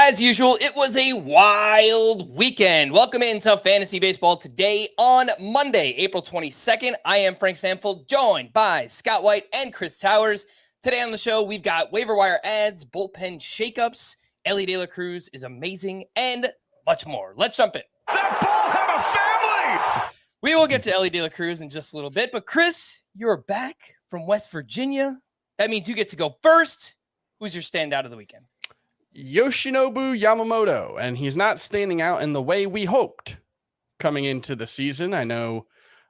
As usual, it was a wild weekend. Welcome into Fantasy Baseball today on Monday, April 22nd. I am Frank Stampfl, joined by Scott White and Chris Towers. Today on the show, we've got waiver wire ads, bullpen shakeups, Elly De La Cruz is amazing, and much more. Let's jump in. That ball had a family! We will get to Elly De La Cruz in just a little bit, but Chris, you're back from West Virginia. That means you get to go first. Who's your standout of the weekend? Yoshinobu Yamamoto, and he's not standing out in the way we hoped coming into the season. I know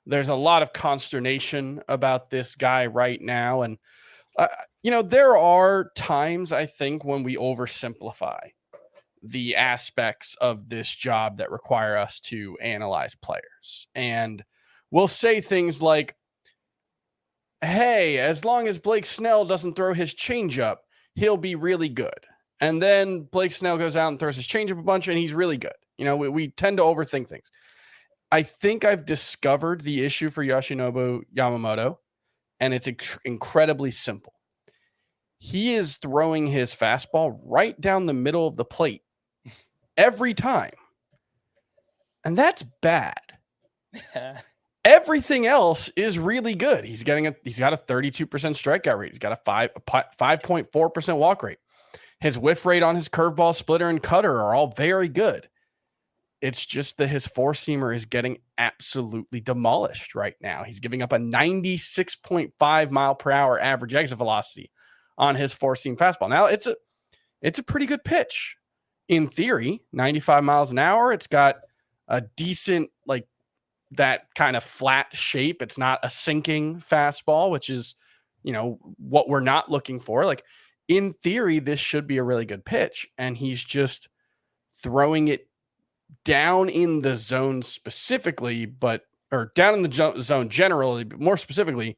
there's a lot of consternation about this guy right now, and there are times I think when we oversimplify the aspects of this job that require us to analyze players, and we'll say things like, hey, as long as Blake Snell doesn't throw his changeup, he'll be really good. And then Blake Snell goes out and throws his changeup a bunch, and he's really good. We tend to overthink things. I think I've discovered the issue for Yoshinobu Yamamoto, and it's incredibly simple. He is throwing his fastball right down the middle of the plate every time. And that's bad. Everything else is really good. He's got a 32% strikeout rate. He's got a 5.4% walk rate. His whiff rate on his curveball, splitter, and cutter are all very good. It's just that his four-seamer is getting absolutely demolished right now. He's giving up a 96.5 mile per hour average exit velocity on his four-seam fastball. Now, it's a pretty good pitch. In theory, 95 miles an hour. It's got a decent, that kind of flat shape. It's not a sinking fastball, which is, what we're not looking for. In theory, this should be a really good pitch, and he's just throwing it down in the zone specifically, or down in the zone generally, but more specifically,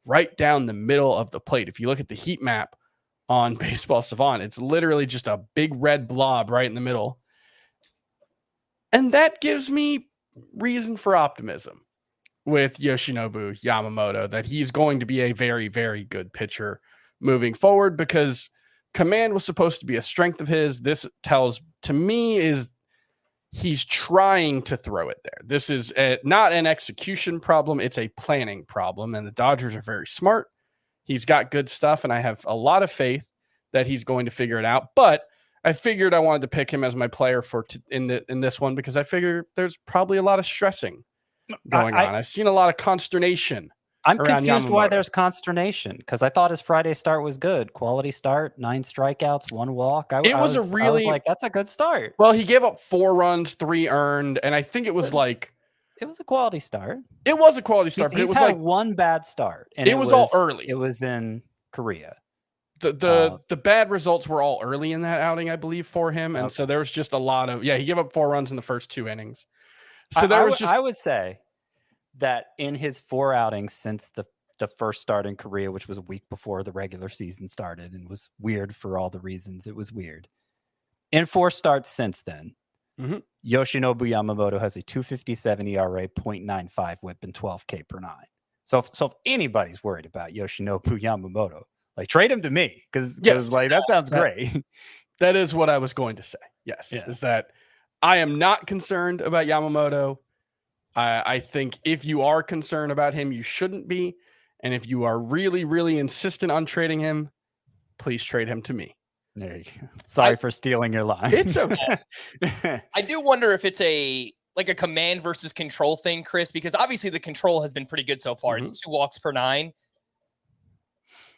right down the middle of the plate. If you look at the heat map on Baseball Savant, it's literally just a big red blob right in the middle. And that gives me reason for optimism with Yoshinobu Yamamoto, that he's going to be a very, very good pitcher moving forward, because command was supposed to be a strength of his. This tells to me is he's trying to throw it there. This is not an execution problem. It's a planning problem. And the Dodgers are very smart. He's got good stuff, and I have a lot of faith that he's going to figure it out. But I figured I wanted to pick him as my player in this one, because I figured there's probably a lot of stressing going on. I've seen a lot of consternation. I'm confused Yamamoto. why there's consternation, because I thought his Friday start was good. Quality start, 9 strikeouts, 1 walk. I was like, that's a good start. Well, he gave up 4 runs, 3 earned, and I think it was it was a quality start. It was a quality start, but it was had one bad start, and it was all early. It was in Korea. The bad results were all early in that outing, I believe, for him, and so there was just a lot of he gave up 4 runs in the first 2 innings. So I would say that in his 4 outings since the first start in Korea, which was a week before the regular season started and was weird for all the reasons it was weird. In 4 starts since then, Yoshinobu Yamamoto has a 2.57 ERA, 0.95 whip, and 12 K per 9. So if anybody's worried about Yoshinobu Yamamoto, trade him to me, because that sounds great. That is what I was going to say. Yes, is that I am not concerned about Yamamoto. I think if you are concerned about him, you shouldn't be. And if you are really, really insistent on trading him, please trade him to me. There you go. Sorry for stealing your line. It's okay. I do wonder if it's a command versus control thing, Chris, because obviously the control has been pretty good so far. It's 2 walks per 9.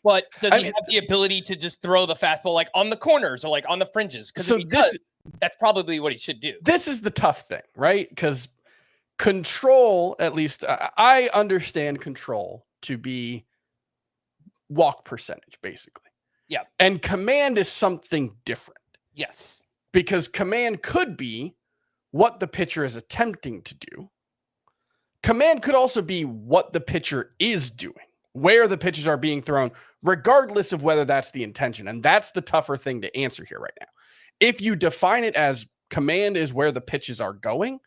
But does he have the ability to just throw the fastball on the corners or on the fringes? Because if he does, that's probably what he should do. This is the tough thing, right? Because control, at least I understand control to be walk percentage, basically. Yeah. And command is something different. Yes. Because command could be what the pitcher is attempting to do. Command could also be what the pitcher is doing, where the pitches are being thrown, regardless of whether that's the intention. And that's the tougher thing to answer here right now. If you define it as command is where the pitches are going,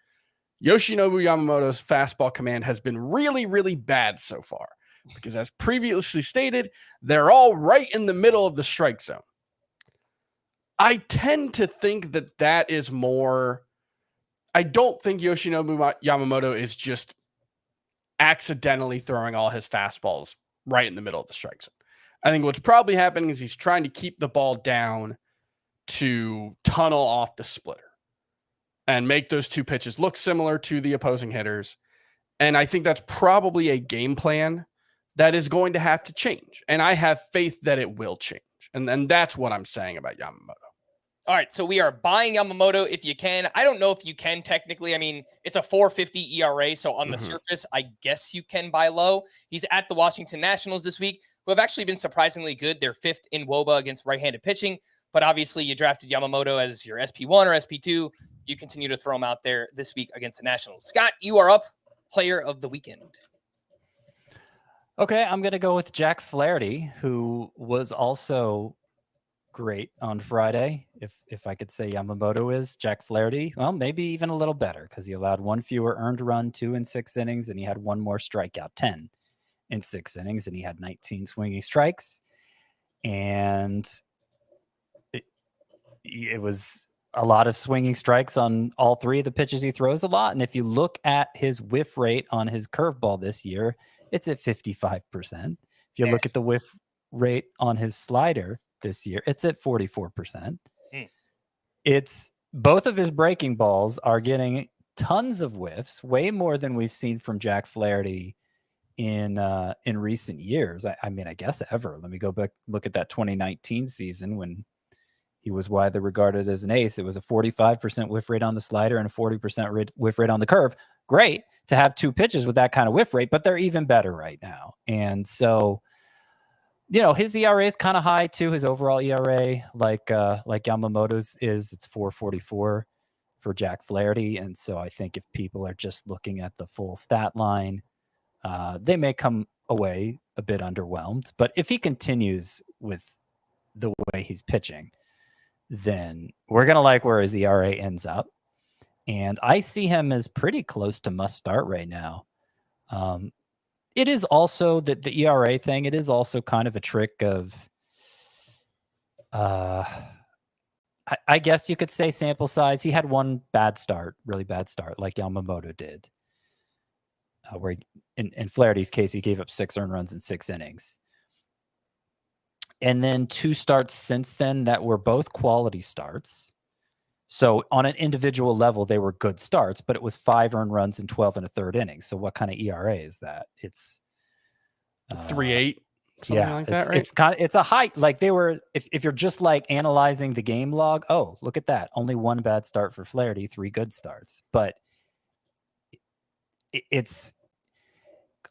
Yoshinobu Yamamoto's fastball command has been really, really bad so far, because as previously stated, they're all right in the middle of the strike zone. I tend to think that is more. I don't think Yoshinobu Yamamoto is just accidentally throwing all his fastballs right in the middle of the strike zone. I think what's probably happening is he's trying to keep the ball down to tunnel off the splitter and make those two pitches look similar to the opposing hitters. And I think that's probably a game plan that is going to have to change. And I have faith that it will change. And that's what I'm saying about Yamamoto. All right, so we are buying Yamamoto if you can. I don't know if you can technically. I mean, it's a 4.50 ERA, so on the surface, I guess you can buy low. He's at the Washington Nationals this week, who have actually been surprisingly good. They're 5th in WOBA against right-handed pitching, but obviously you drafted Yamamoto as your SP1 or SP2. You continue to throw him out there this week against the Nationals. Scott, you are up. Player of the weekend. Okay, I'm going to go with Jack Flaherty, who was also great on Friday. If I could say Yamamoto is Jack Flaherty, well, maybe even a little better because he allowed 1 fewer earned run, 2 in 6 innings, and he had 1 more strikeout, 10 in 6 innings, and he had 19 swinging strikes. And it was a lot of swinging strikes on all 3 of the pitches he throws a lot. And if you look at his whiff rate on his curveball this year, it's at 55%. If you look at the whiff rate on his slider this year, it's at 44%. It's both of his breaking balls are getting tons of whiffs, way more than we've seen from Jack Flaherty in recent years. I mean, I guess ever. Let me go back, look at that 2019 season when he was widely regarded as an ace. It was a 45% whiff rate on the slider and a 40% whiff rate on the curve. Great to have 2 pitches with that kind of whiff rate, but they're even better right now. And so, you know, his ERA is kind of high too. His overall ERA, like Yamamoto's is, it's 4.44 for Jack Flaherty. And so I think if people are just looking at the full stat line, they may come away a bit underwhelmed. But if he continues with the way he's pitching, then we're going to like where his ERA ends up. And I see him as pretty close to must start right now. It is also the ERA thing. It is also kind of a trick of, I guess you could say sample size. He had 1 bad start, really bad start, like Yamamoto did. Where in Flaherty's case, he gave up 6 earned runs in 6 innings. And then 2 starts since then that were both quality starts. So on an individual level, they were good starts, but it was 5 earned runs in 12 1/3 innings. So what kind of ERA is that? It's 3.8, something like that, right? It's a high, like they were, if you're just like analyzing the game log, oh, look at that. Only 1 bad start for Flaherty, 3 good starts. But it's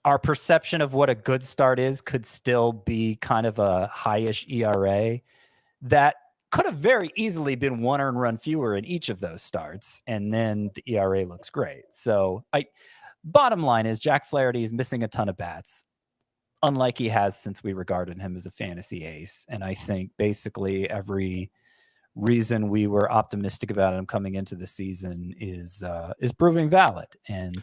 our perception of what a good start is could still be kind of a high-ish ERA that could have very easily been 1 earned run fewer in each of those starts, and then the ERA looks great. So bottom line is Jack Flaherty is missing a ton of bats, unlike he has since we regarded him as a fantasy ace. And I think basically every reason we were optimistic about him coming into the season is proving valid. And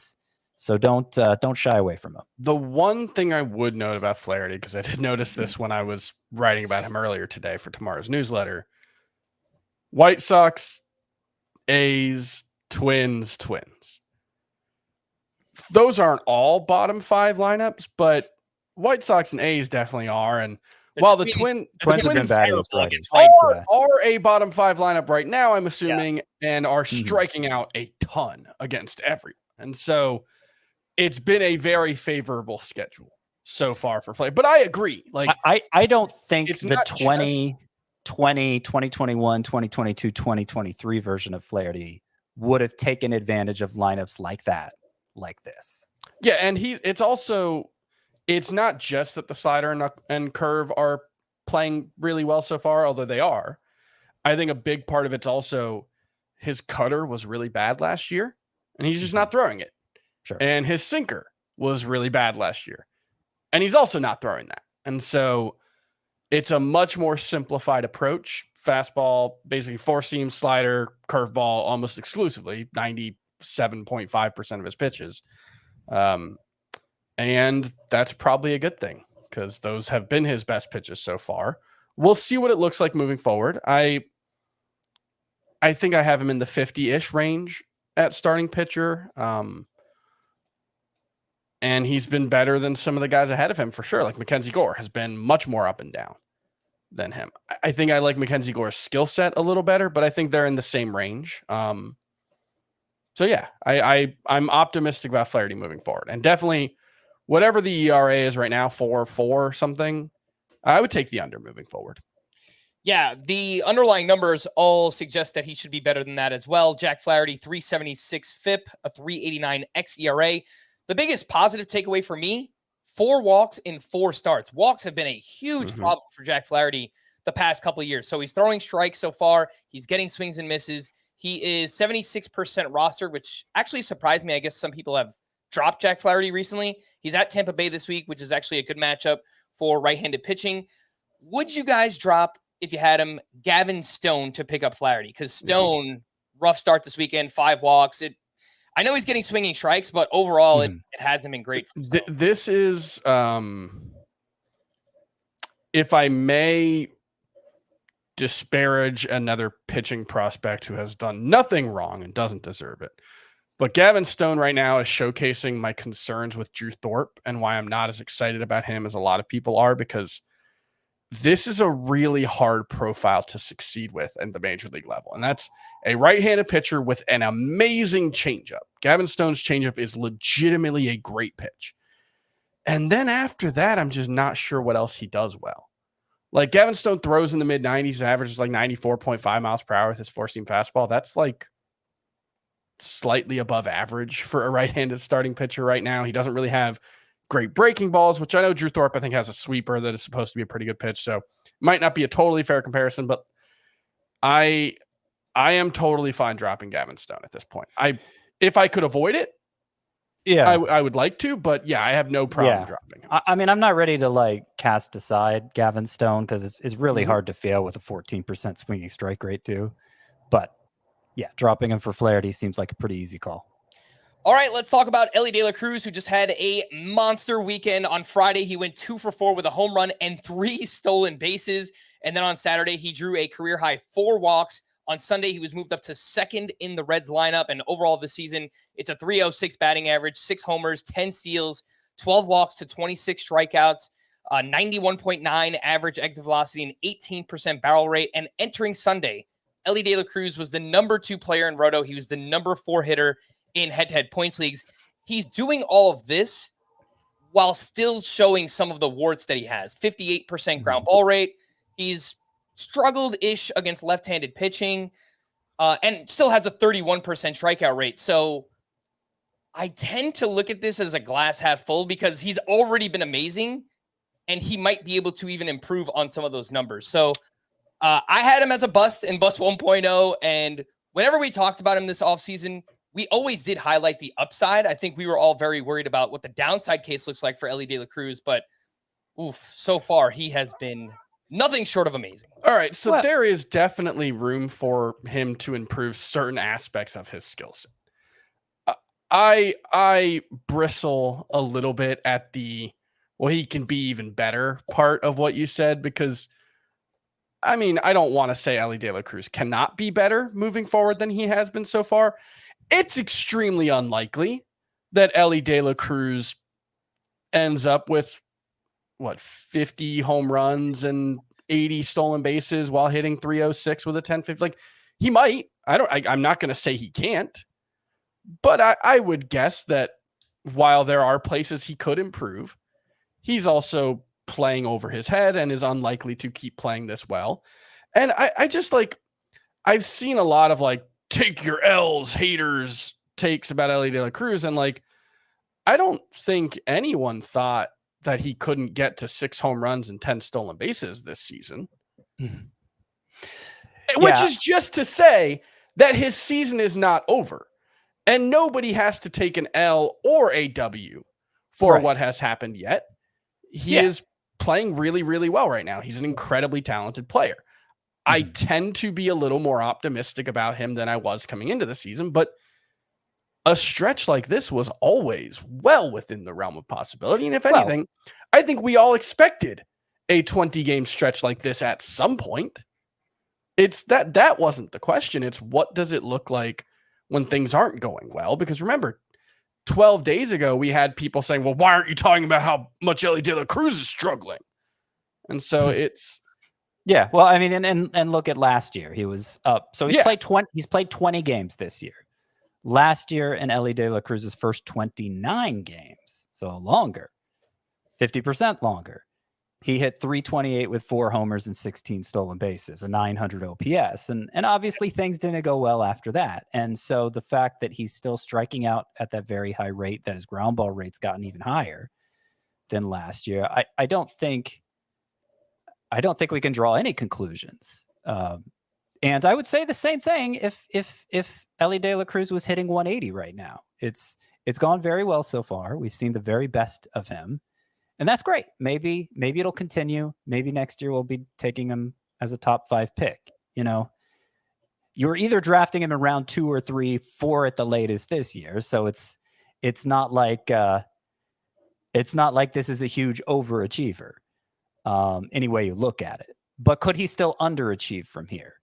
so don't shy away from him. The one thing I would note about Flaherty, because I did notice this when I was writing about him earlier today for tomorrow's newsletter, White Sox, A's, Twins. Those aren't all bottom 5 lineups, but White Sox and A's definitely are. And while the Twins are a bottom 5 lineup right now, I'm assuming, and are striking out a ton against everyone. And so it's been a very favorable schedule so far for Flaherty. But I agree. Like I don't think the 2020, 2021, 2022, 2023 version of Flaherty would have taken advantage of lineups like that, like this. Yeah, and it's not just that the slider and curve are playing really well so far, although they are. I think a big part of it's also his cutter was really bad last year, and he's just not throwing it. Sure. And his sinker was really bad last year, and he's also not throwing that. And so it's a much more simplified approach. Fastball, basically 4-seam, slider, curveball, almost exclusively, 97.5% of his pitches. And that's probably a good thing because those have been his best pitches so far. We'll see what it looks like moving forward. I I think I have him in the 50-ish range at starting pitcher. And he's been better than some of the guys ahead of him for sure. Like Mackenzie Gore has been much more up and down than him. I think I like Mackenzie Gore's skill set a little better, but I think they're in the same range. So yeah, I'm optimistic about Flaherty moving forward, and definitely whatever the ERA is right now, 4.4 something, I would take the under moving forward. Yeah, the underlying numbers all suggest that he should be better than that as well. Jack Flaherty, 376 FIP, a 389 xERA. The biggest positive takeaway for me, 4 walks in 4 starts. Walks have been a huge problem for Jack Flaherty the past couple of years. So he's throwing strikes so far. He's getting swings and misses. He is 76% rostered, which actually surprised me. I guess some people have dropped Jack Flaherty recently. He's at Tampa Bay this week, which is actually a good matchup for right-handed pitching. Would you guys drop, if you had him, Gavin Stone to pick up Flaherty? Because Stone, rough start this weekend, 5 walks. I know he's getting swinging strikes, but overall, it hasn't been great. This is, if I may disparage another pitching prospect who has done nothing wrong and doesn't deserve it, but Gavin Stone right now is showcasing my concerns with Drew Thorpe and why I'm not as excited about him as a lot of people are, because this is a really hard profile to succeed with at the major league level. And that's a right-handed pitcher with an amazing changeup. Gavin Stone's changeup is legitimately a great pitch. And then after that, I'm just not sure what else he does well. Like Gavin Stone throws in the mid 90s, averages like 94.5 miles per hour with his 4-seam fastball. That's like slightly above average for a right-handed starting pitcher right now. He doesn't really have great breaking balls, which I know Drew Thorpe, I think, has a sweeper that is supposed to be a pretty good pitch. So it might not be a totally fair comparison, but I am totally fine dropping Gavin Stone at this point. If I could avoid it, yeah, I would like to, but yeah, I have no problem dropping him. I mean, I'm not ready to like cast aside Gavin Stone because it's really hard to fail with a 14% swinging strike rate too. But yeah, dropping him for Flaherty seems like a pretty easy call. All right, let's talk about Elly De La Cruz, who just had a monster weekend. On Friday, he went 2 for 4 with a home run and 3 stolen bases. And then on Saturday, he drew a career-high 4 walks. On Sunday, he was moved up to 2nd in the Reds lineup. And overall this season, it's a 306 batting average, 6 homers, 10 steals, 12 walks to 26 strikeouts, 91.9 average exit velocity, and 18% barrel rate. And entering Sunday, Elly De La Cruz was the number 2 player in Roto. He was the number 4 hitter in head-to-head points leagues. He's doing all of this while still showing some of the warts that he has. 58% ground ball rate. He's struggled-ish against left-handed pitching and still has a 31% strikeout rate. So I tend to look at this as a glass half full because he's already been amazing and he might be able to even improve on some of those numbers. So I had him as a bust in Bust 1.0, and whenever we talked about him this offseason, we always did highlight the upside. I think we were all very worried about what the downside case looks like for Elly De La Cruz, but so far he has been nothing short of amazing. All right, so there is definitely room for him to improve certain aspects of his skill set. I bristle a little bit at the, well, he can be even better part of what you said, because I mean, I don't want to say Elly De La Cruz cannot be better moving forward than he has been so far. It's extremely unlikely that Elly De La Cruz ends up with 50 home runs and 80 stolen bases while hitting 306 with a 10-50. Like, he might. I'm not going to say he can't, but I would guess that while there are places he could improve, he's also playing over his head and is unlikely to keep playing this well. And I just like, I've seen a lot of like, take your L's haters takes about Elly De La Cruz. And like, I don't think anyone thought that he couldn't get to 6 home runs and 10 stolen bases this season. Which is just to say that his season is not over and nobody has to take an L or a W for what has happened yet. He is playing really, really well right now. He's an incredibly talented player. I tend to be a little more optimistic about him than I was coming into the season, but a stretch like this was always well within the realm of possibility. And if anything, I think we all expected a 20-game stretch like this at some point. it's that wasn't the question. It's what does it look like when things aren't going well? Because remember, 12 days ago, we had people saying, well, why aren't you talking about how much Elly De La Cruz is struggling? And so it's. Yeah. Well, I mean, and look at last year. He was up. So he's played 20 games this year. Last year in Elly De La Cruz's first 29 games. So longer. 50% longer. He hit 328 with 4 homers and 16 stolen bases, a 900 OPS. And obviously things didn't go well after that. And so the fact that he's still striking out at that very high rate, that his ground ball rate's gotten even higher than last year, I don't think we can draw any conclusions. And I would say the same thing if Elly De La Cruz was hitting 180 right now. It's gone very well so far. We've seen the very best of him. And that's great. Maybe it'll continue. Maybe next year we'll be taking him as a top 5 pick. You know, you're either drafting him in round 2 or 3, 4 at the latest this year. So it's not like this is a huge overachiever. Any way you look at it. But could he still underachieve from here?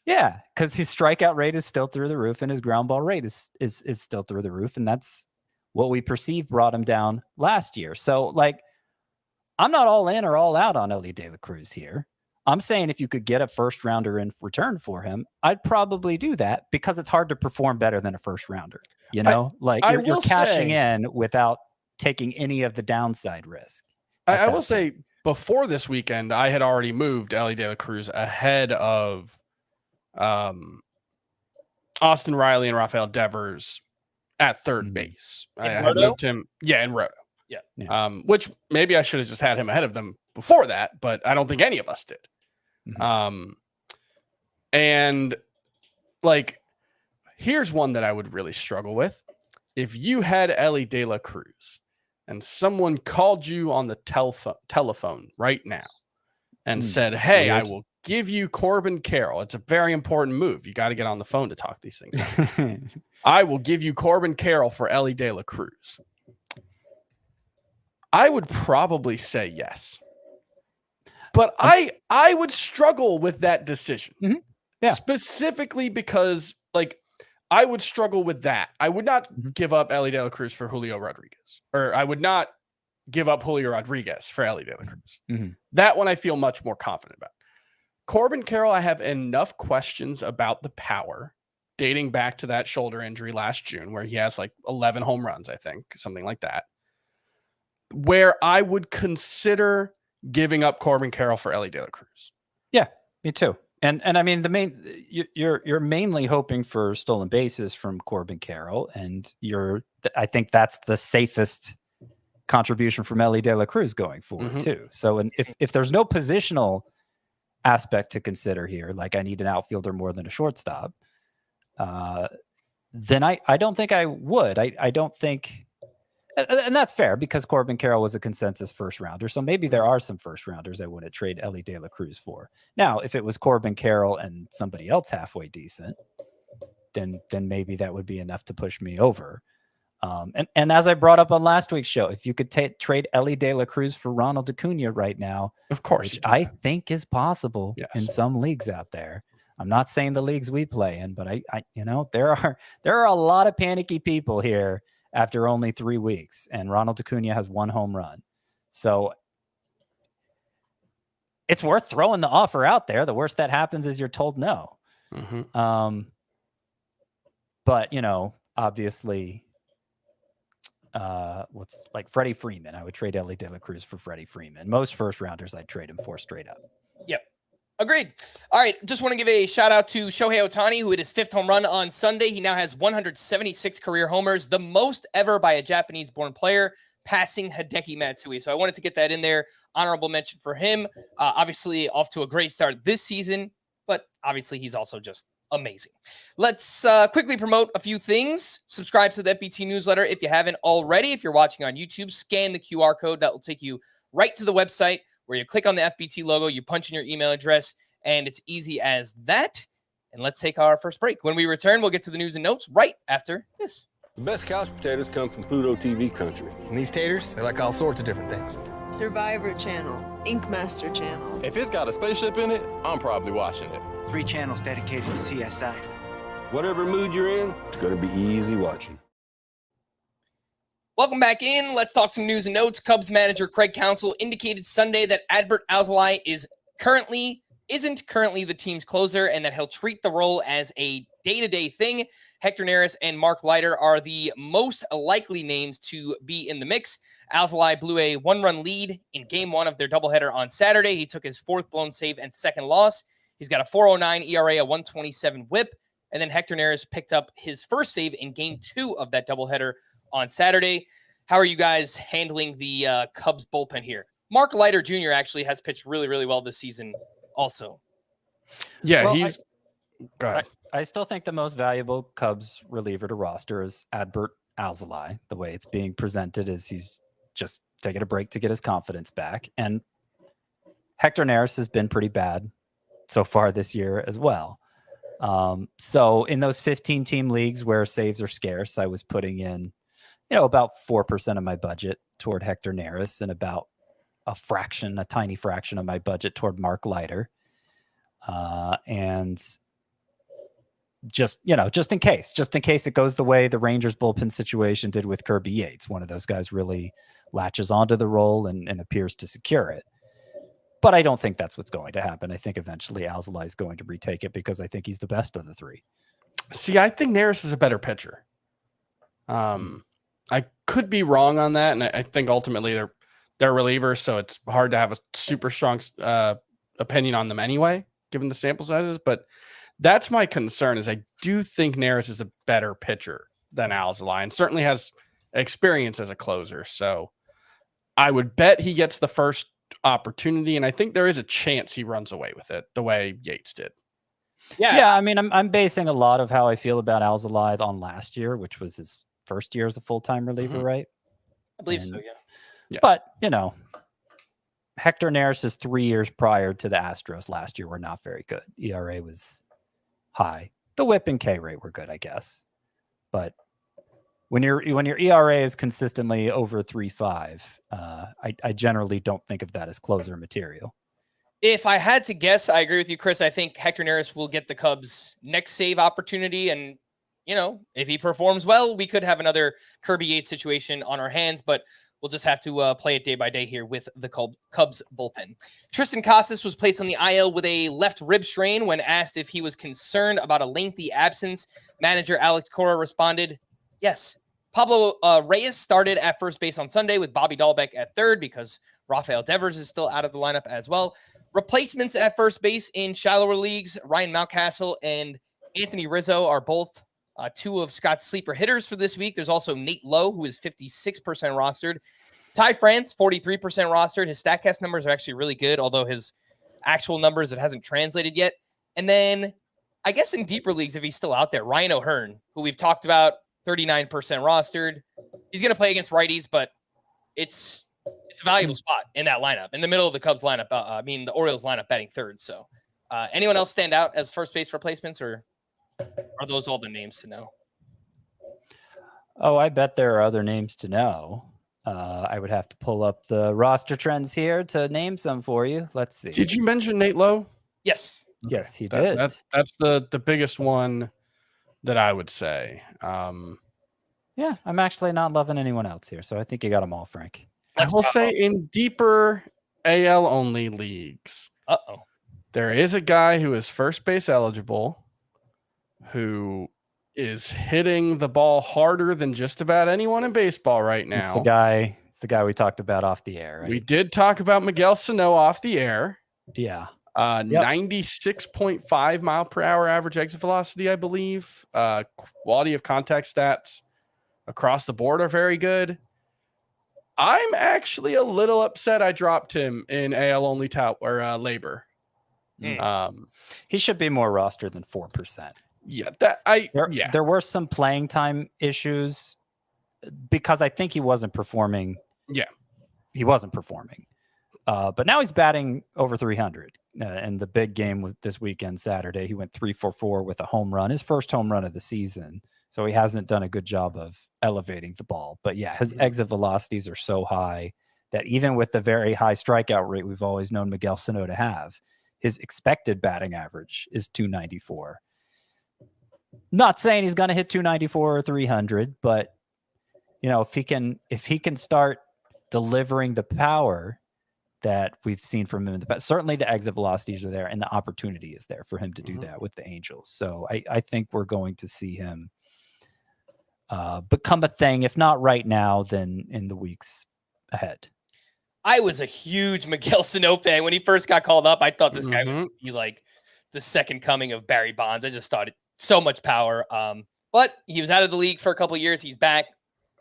Yeah, because his strikeout rate is still through the roof and his ground ball rate is still through the roof. And that's what we perceive brought him down last year. So, like, I'm not all in or all out on Elly De La Cruz here. I'm saying if you could get a first rounder in return for him, I'd probably do that because it's hard to perform better than a first rounder. You know, you're cashing in without taking any of the downside risk. I will say before this weekend, I had already moved Elly De La Cruz ahead of Austin Riley and Rafael Devers at third base. I had moved him, in Roto. Yeah. Which maybe I should have just had him ahead of them before that, but I don't think any of us did. And like, here's one that I would really struggle with. If you had Elly De La Cruz and someone called you on the telephone right now and said, hey, I will give you Corbin Carroll. It's a very important move. You got to get on the phone to talk these things out. I will give you Corbin Carroll for Elly De La Cruz. I would probably say yes. But I would struggle with that decision. Yeah. Specifically because, like, I would struggle with that. I would not give up Elly De La Cruz for Julio Rodriguez. Or I would not give up Julio Rodriguez for Elly De La Cruz. That one I feel much more confident about. Corbin Carroll, I have enough questions about the power dating back to that shoulder injury last June where he has like 11 home runs, I think, something like that, where I would consider giving up Corbin Carroll for Elly De La Cruz. Yeah, me too. And I mean, you're mainly hoping for stolen bases from Corbin Carroll, and I think that's the safest contribution from Elly De La Cruz going forward too. So, and if there's no positional aspect to consider here, like I need an outfielder more than a shortstop, then I don't think I would. I don't think, and that's fair because Corbin Carroll was a consensus first rounder. So maybe there are some first rounders I wouldn't trade Elly De La Cruz for. Now, if it was Corbin Carroll and somebody else halfway decent, then maybe that would be enough to push me over. And as I brought up on last week's show, if you could trade Elly De La Cruz for Ronald Acuna right now, of course, which I think is possible in some leagues out there. I'm not saying the leagues we play in, but I there are a lot of panicky people here after only 3 weeks, and Ronald Acuna has 1 home run. So it's worth throwing the offer out there. The worst that happens is you're told no. But obviously, what's like Freddie Freeman. I would trade Elly De La Cruz for Freddie Freeman. Most first rounders I'd trade him for straight up. Yep. Agreed. All right. Just want to give a shout out to Shohei Ohtani, who hit his 5th home run on Sunday. He now has 176 career homers, the most ever by a Japanese-born player, passing Hideki Matsui. So I wanted to get that in there. Honorable mention for him. Obviously off to a great start this season, but obviously he's also just amazing. Let's quickly promote a few things. Subscribe to the FBT newsletter if you haven't already. If you're watching on YouTube, scan the QR code. That will take you right to the website where you click on the FBT logo, you punch in your email address, and it's easy as that. And let's take our first break. When we return, we'll get to the news and notes right after this. The best couch potatoes come from Pluto TV country. And these taters, they like all sorts of different things. Survivor Channel, Ink Master Channel. If it's got a spaceship in it, I'm probably watching it. 3 channels dedicated to CSI. Whatever mood you're in, it's going to be easy watching. Welcome back in. Let's talk some news and notes. Cubs manager Craig Counsell indicated Sunday that Adbert Alzolay isn't currently the team's closer and that he'll treat the role as a day-to-day thing. Hector Neris and Mark Leiter are the most likely names to be in the mix. Alzolay blew a 1-run lead in game 1 of their doubleheader on Saturday. He took his 4th blown save and 2nd loss. He's got a 4.09 ERA, a 1.27 whip. And then Hector Neris picked up his first save in game 2 of that doubleheader on Saturday. How are you guys handling the Cubs bullpen here? Mark Leiter Jr. actually has pitched really, really well this season also. Yeah, Well, he's go ahead. I still think the most valuable Cubs reliever to roster is Adbert Alzolay. The way it's being presented is he's just taking a break to get his confidence back. And Hector Neris has been pretty bad so far this year as well. So in those 15-team leagues where saves are scarce, I was putting in, about 4% of my budget toward Hector Neris and about a tiny fraction of my budget toward Mark Leiter. And just in case it goes the way the Rangers bullpen situation did with Kirby Yates, one of those guys really latches onto the role and appears to secure it. But I don't think that's what's going to happen. I think eventually Alzolay is going to retake it because I think he's the best of the 3. See, I think Neris is a better pitcher. I could be wrong on that, and I think ultimately they're relievers, so it's hard to have a super strong opinion on them anyway, given the sample sizes. But that's my concern. Is I do think Neris is a better pitcher than Alzolay, and certainly has experience as a closer. So I would bet he gets the first opportunity, and I think there is a chance he runs away with it the way Yates did. Yeah. I mean, I'm basing a lot of how I feel about Alzolay on last year, which was his first year as a full-time reliever, right? I believe so, yeah. Yes. But, Hector Neris' 3 years prior to the Astros last year were not very good. ERA was high. The whip and K rate were good, I guess. But when your ERA is consistently over 3.5, I generally don't think of that as closer material. If I had to guess, I agree with you, Chris. I think Hector Neris will get the Cubs' next save opportunity. And, if he performs well, we could have another Kirby Yates situation on our hands. But we'll just have to play it day by day here with the Cubs bullpen. Tristan Casas was placed on the IL with a left rib strain. When asked if he was concerned about a lengthy absence, manager Alex Cora responded, yes. Pablo Reyes started at first base on Sunday with Bobby Dahlbeck at third because Rafael Devers is still out of the lineup as well. Replacements at first base in shallower leagues, Ryan Mountcastle and Anthony Rizzo are both 2 of Scott's sleeper hitters for this week. There's also Nate Lowe, who is 56% rostered. Ty France, 43% rostered. His StatCast numbers are actually really good, although his actual numbers, it hasn't translated yet. And then, I guess in deeper leagues, if he's still out there, Ryan O'Hearn, who we've talked about, 39% rostered. He's going to play against righties, but it's a valuable spot in that lineup, in the middle of the Cubs lineup. The Orioles lineup batting third. So anyone else stand out as first base replacements, or are those all the names to know? Oh, I bet there are other names to know. I would have to pull up the roster trends here to name some for you. Let's see. Did you mention Nate Lowe? Yes. Yes, he did. That's the biggest one that I would say. Yeah, I'm actually not loving anyone else here, so I think you got them all, Frank. I will say in deeper AL only leagues, there is a guy who is first base eligible, who is hitting the ball harder than just about anyone in baseball right now. It's the guy we talked about off the air. Right? We did talk about Miguel Sano off the air. Yeah. 96.5 mile per hour average exit velocity, I believe. Quality of contact stats across the board are very good. I'm actually a little upset I dropped him in AL only labor. He should be more rostered than 4%. Yeah, there were some playing time issues because I think he wasn't performing. Yeah, he wasn't performing. But now he's batting over 300. And the big game was this weekend, Saturday. He went 3-for-4 with a home run, his first home run of the season. So he hasn't done a good job of elevating the ball. But yeah, his exit velocities are so high that even with the very high strikeout rate we've always known Miguel Sano to have, his expected batting average is 294. Not saying he's going to hit 294 or 300, but if he can start delivering the power that we've seen from him in the past, certainly the exit velocities are there and the opportunity is there for him to do that with the Angels. So I think we're going to see him become a thing, if not right now, then in the weeks ahead. I was a huge Miguel Sano fan when he first got called up. I thought this guy was going to be like the second coming of Barry Bonds. I just thought it so much power. But he was out of the league for a couple of years. He's back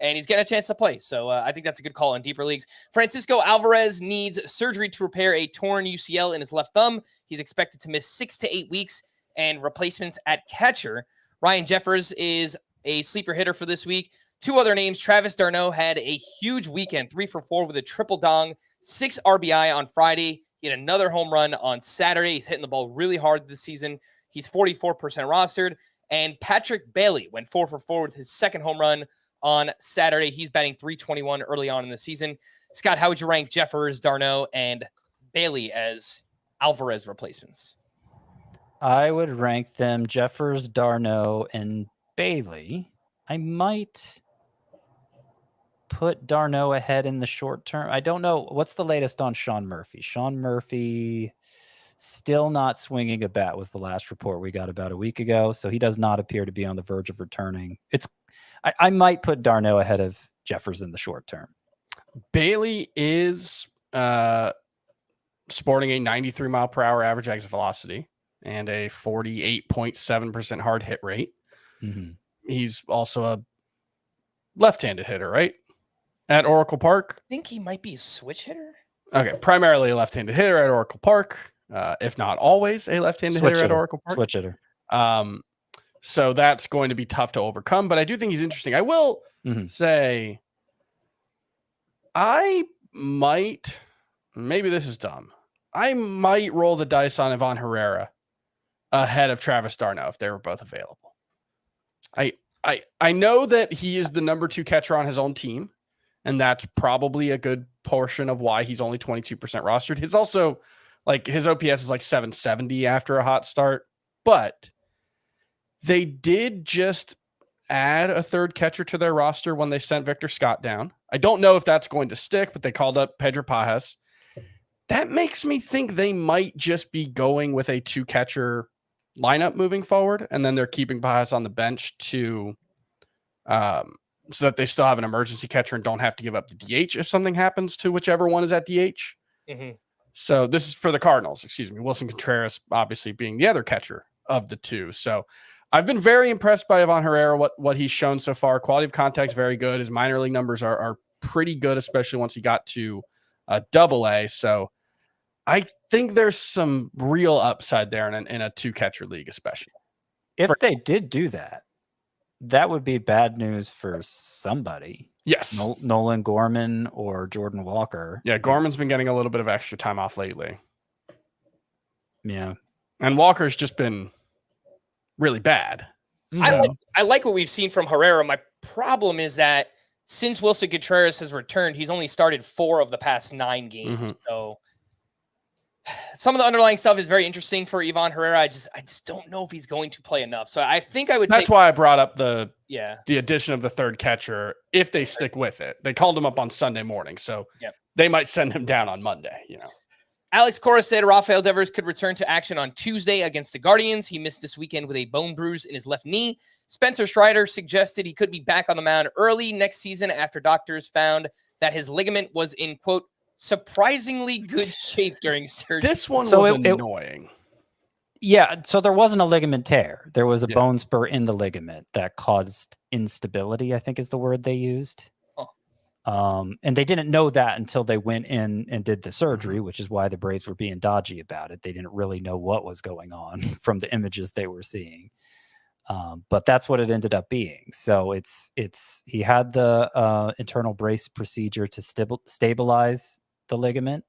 and he's getting a chance to play. So I think that's a good call in deeper leagues. Francisco Alvarez needs surgery to repair a torn UCL in his left thumb. He's expected to miss 6 to 8 weeks, and replacements at catcher. Ryan Jeffers is a sleeper hitter for this week. 2 other names. Travis d'Arnaud had a huge weekend, 3 for 4 with a triple dong, 6 RBI on Friday. He had another home run on Saturday. He's hitting the ball really hard this season. He's 44% rostered. And Patrick Bailey went 4 for 4 with his second home run on Saturday. He's batting .321 early on in the season. Scott, how would you rank Jeffers, d'Arnaud, and Bailey as Alvarez replacements? I would rank them Jeffers, d'Arnaud, and Bailey. I might put d'Arnaud ahead in the short term. I don't know. What's the latest on Sean Murphy? Sean Murphy still not swinging a bat was the last report we got about a week ago. So he does not appear to be on the verge of returning. I might put d'Arnaud ahead of Jeffers in the short term. Bailey is sporting a 93 mile per hour average exit velocity and a 48.7% hard hit rate. Mm-hmm. He's also a left-handed hitter, right? At Oracle Park. I think he might be a switch hitter. Okay, primarily a left-handed hitter at Oracle Park, if not always a left-handed hitter at Oracle Park. Switch hitter. So that's going to be tough to overcome, but I do think he's interesting. I will say I might, maybe this is dumb, I might roll the dice on Ivan Herrera ahead of Travis d'Arnaud if they were both available. I know that he is the number 2 catcher on his own team, and that's probably a good portion of why he's only 22% rostered. His also, like, his OPS is like 770 after a hot start, but they did just add a third catcher to their roster when they sent Victor Scott down. I don't know if that's going to stick, but they called up Pedro Pajas. That makes me think they might just be going with a 2-catcher lineup moving forward, and then they're keeping Pajas on the bench to so that they still have an emergency catcher and don't have to give up the DH if something happens to whichever one is at DH. Mm-hmm. So this is for the Cardinals, excuse me. Wilson Contreras obviously being the other catcher of the 2. So I've been very impressed by Ivan Herrera, what he's shown so far. Quality of contact is very good. His minor league numbers are pretty good, especially once he got to AA. So I think there's some real upside there in a 2-catcher league, especially. If they did do that, that would be bad news for somebody. Yes. Nolan Gorman or Jordan Walker. Yeah, Gorman's been getting a little bit of extra time off lately. Yeah. And Walker's just been really bad. I like what we've seen from Herrera. My problem is that since Wilson Contreras has returned, he's only started 4 of the past 9 games. So some of the underlying stuff is very interesting for Ivan Herrera. I just don't know if he's going to play enough. So I think I would That's why I brought up the addition of the third catcher if they stick with it. They called him up on Sunday morning, so they might send him down on Monday, Alex Cora said Rafael Devers could return to action on Tuesday against the Guardians. He missed this weekend with a bone bruise in his left knee. Spencer Strider suggested he could be back on the mound early next season after doctors found that his ligament was in, quote, surprisingly good shape during surgery. This one was annoying. So there wasn't a ligament tear. There was a bone spur in the ligament that caused instability, I think is the word they used. And they didn't know that until they went in and did the surgery, which is why the Braves were being dodgy about it. They didn't really know what was going on from the images they were seeing. But that's what it ended up being. So he had the internal brace procedure to stabilize the ligament,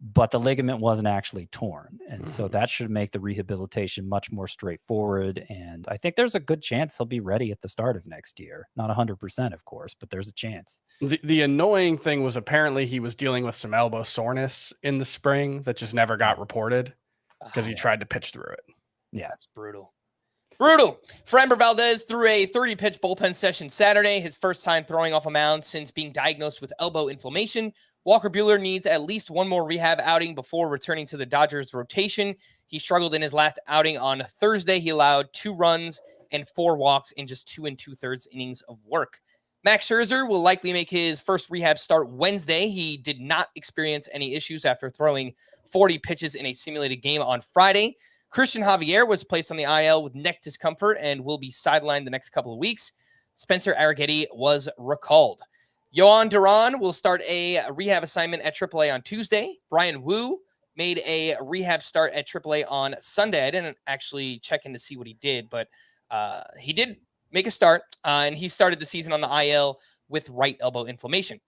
but the ligament wasn't actually torn. And so that should make the rehabilitation much more straightforward. And I think there's a good chance he'll be ready at the start of next year. Not 100%, of course, but there's a chance. The annoying thing was apparently he was dealing with some elbow soreness in the spring that just never got reported. because he tried to pitch through it. Yeah, That's brutal. Brutal. Framber Valdez threw a 30-pitch bullpen session Saturday, his first time throwing off a mound since being diagnosed with elbow inflammation. Walker Buehler needs at least one more rehab outing before returning to the Dodgers rotation. He struggled in his last outing on Thursday. He allowed 2 runs and 4 walks in just 2 2/3 innings of work. Max Scherzer will likely make his first rehab start Wednesday. He did not experience any issues after throwing 40 pitches in a simulated game on Friday. Christian Javier was placed on the IL with neck discomfort and will be sidelined the next couple of weeks. Spencer Arrighetti was recalled. Yohan Duran will start a rehab assignment at AAA on Tuesday. Brian Wu made a rehab start at AAA on Sunday. I didn't actually check in to see what he did, but he did make a start, and he started the season on the IL with right elbow inflammation.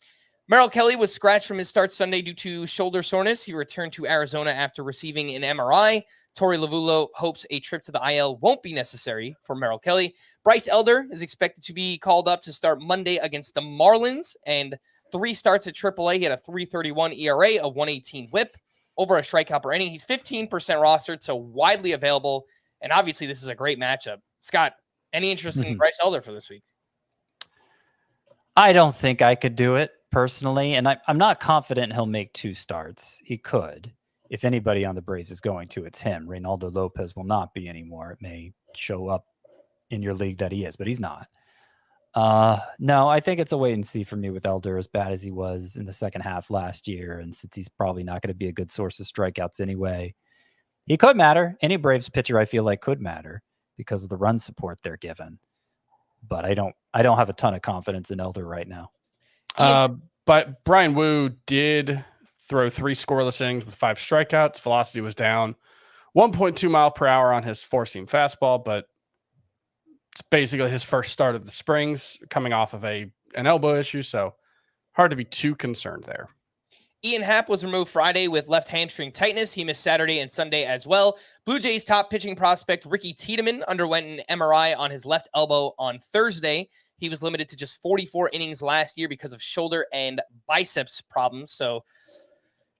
Merrill Kelly was scratched from his start Sunday due to shoulder soreness. He returned to Arizona after receiving an MRI. Torey Lovullo hopes a trip to the IL won't be necessary for Merrill Kelly. Bryce Elder is expected to be called up to start Monday against the Marlins, and 3 starts at AAA. He had a 3.31 ERA, a 1.18 WHIP, over a strikeout per inning. He's 15% rostered, so widely available, and obviously this is a great matchup. Scott, any interest in Bryce Elder for this week? I don't think I could do it personally, and I'm not confident he'll make 2 starts. He could. If anybody on the Braves is going to, it's him. Reynaldo Lopez will not be anymore. It may show up in your league that he is, but he's not. No, I think it's a wait and see for me with Elder, as bad as he was in the second half last year. And since he's probably not going to be a good source of strikeouts anyway, he could matter. Any Braves pitcher I feel like could matter because of the run support they're given. But I don't have a ton of confidence in Elder right now. But Brian Wu did throw 3 scoreless innings with 5 strikeouts. Velocity was down 1.2 mile per hour on his 4-seam fastball, but it's basically his first start of the springs, coming off of an elbow issue, so hard to be too concerned there. Ian Happ was removed Friday with left hamstring tightness. He missed Saturday and Sunday as well. Blue Jays top pitching prospect Ricky Tiedemann underwent an MRI on his left elbow on Thursday. He was limited to just 44 innings last year because of shoulder and biceps problems, so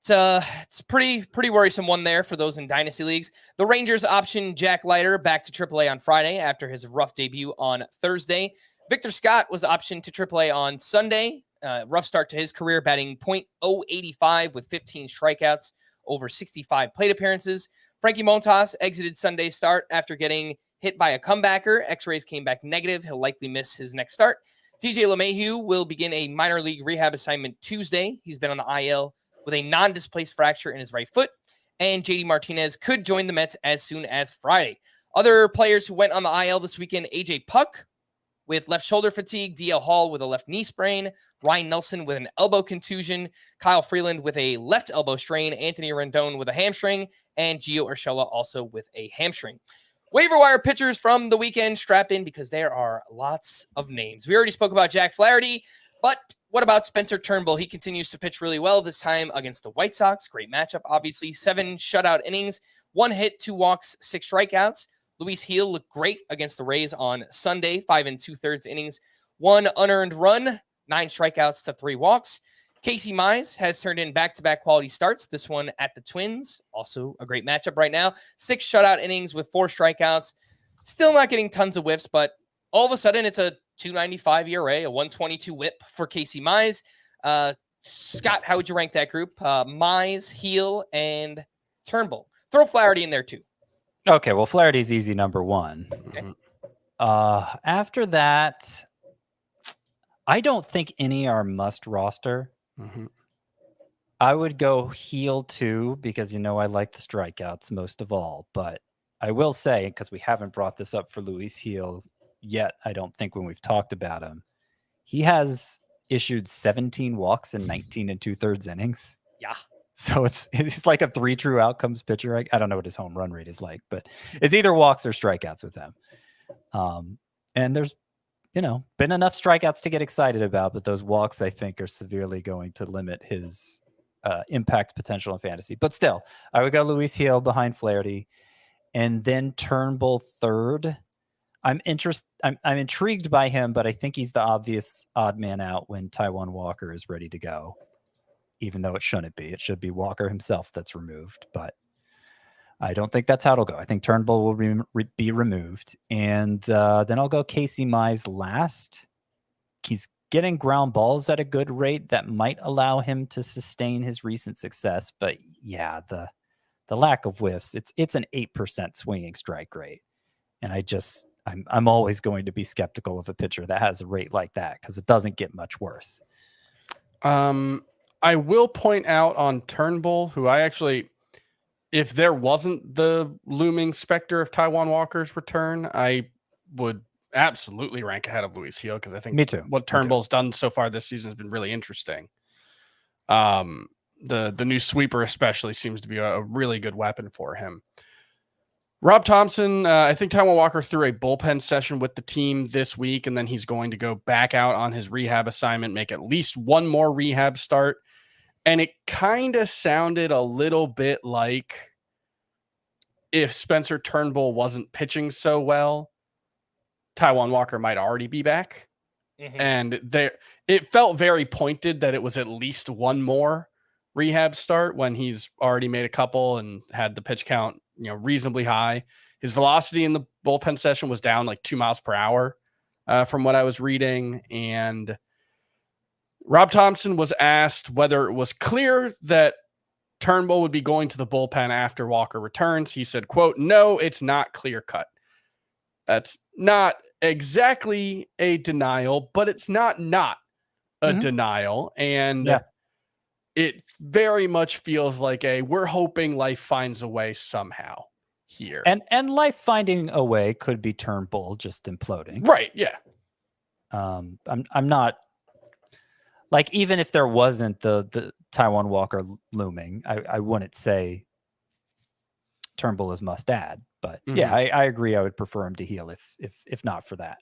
it's pretty worrisome one there for those in dynasty leagues. The Rangers optioned Jack Leiter back to AAA on Friday after his rough debut on Thursday. Victor Scott was optioned to AAA on Sunday. Rough start to his career, batting .085 with 15 strikeouts over 65 plate appearances. Frankie Montas exited Sunday's start after getting hit by a comebacker. X-rays came back negative. He'll likely miss his next start. DJ LeMahieu will begin a minor league rehab assignment Tuesday. He's been on the IL with a non-displaced fracture in his right foot, and JD Martinez could join the Mets as soon as Friday. Other players who went on the IL this weekend: AJ Puck with left shoulder fatigue, DL Hall with a left knee sprain, Ryan Nelson with an elbow contusion, Kyle Freeland with a left elbow strain, Anthony Rendon with a hamstring, and Gio Urshela also with a hamstring. Waiver wire pitchers from the weekend, strap in because there are lots of names. We already spoke about Jack Flaherty, but what about Spencer Turnbull? He continues to pitch really well, this time against the White Sox. Great matchup, obviously. 7 shutout innings, 1 hit, 2 walks, 6 strikeouts. Luis Gil looked great against the Rays on Sunday, 5 2/3 innings, 1 unearned run, 9 strikeouts to 3 walks. Casey Mize has turned in back-to-back quality starts, this one at the Twins. Also a great matchup right now. 6 shutout innings with 4 strikeouts. Still not getting tons of whiffs, but all of a sudden it's a 2.95 ERA, a 1.22 WHIP for Casey Mize. Scott, how would you rank that group? Mize, Gil, and Turnbull. Throw Flaherty in there too. Okay, well, Flaherty's easy number 1. Okay. After that, I don't think any are must roster. Mm-hmm. I would go Gil too, because I like the strikeouts most of all. But I will say, because we haven't brought this up for Luis Gil yet, I don't think, when we've talked about him, he has issued 17 walks in 19 2/3 innings. Yeah. So it's like a 3 true outcomes pitcher. I don't know what his home run rate is like, but it's either walks or strikeouts with him. And there's, been enough strikeouts to get excited about, but those walks, I think, are severely going to limit his impact potential in fantasy. But still, I would go Luis Gil behind Flaherty, and then Turnbull third. I'm intrigued by him, but I think he's the obvious odd man out when Taijuan Walker is ready to go, even though it shouldn't be. It should be Walker himself that's removed. But I don't think that's how it'll go. I think Turnbull will be removed. And then I'll go Casey Mize last. He's getting ground balls at a good rate that might allow him to sustain his recent success. But yeah, the lack of whiffs, it's an 8% swinging strike rate. And I'm always going to be skeptical of a pitcher that has a rate like that because it doesn't get much worse. I will point out on Turnbull, who I actually, if there wasn't the looming specter of Taijuan Walker's return, I would absolutely rank ahead of Luis Gil because I think Me too. what Turnbull's done so far this season has been really interesting. The new sweeper especially seems to be a really good weapon for him. Rob Thompson, I think Taijuan Walker threw a bullpen session with the team this week, and then he's going to go back out on his rehab assignment, make at least one more rehab start. And it kind of sounded a little bit like if Spencer Turnbull wasn't pitching so well, Taijuan Walker might already be back. Mm-hmm. And it felt very pointed that it was at least one more rehab start when he's already made a couple and had the pitch count, reasonably high. His velocity in the bullpen session was down like 2 miles per hour from what I was reading. And Rob Thompson was asked whether it was clear that Turnbull would be going to the bullpen after Walker returns. He said, quote, "No, it's not clear cut." That's not exactly a denial, but it's not a denial. And it very much feels like we're hoping life finds a way somehow here. And life finding a way could be Turnbull just imploding. Right. Yeah. I'm not like, even if there wasn't the Taijuan Walker looming, I wouldn't say Turnbull is must add, but yeah, I agree. I would prefer him to Gil if not for that.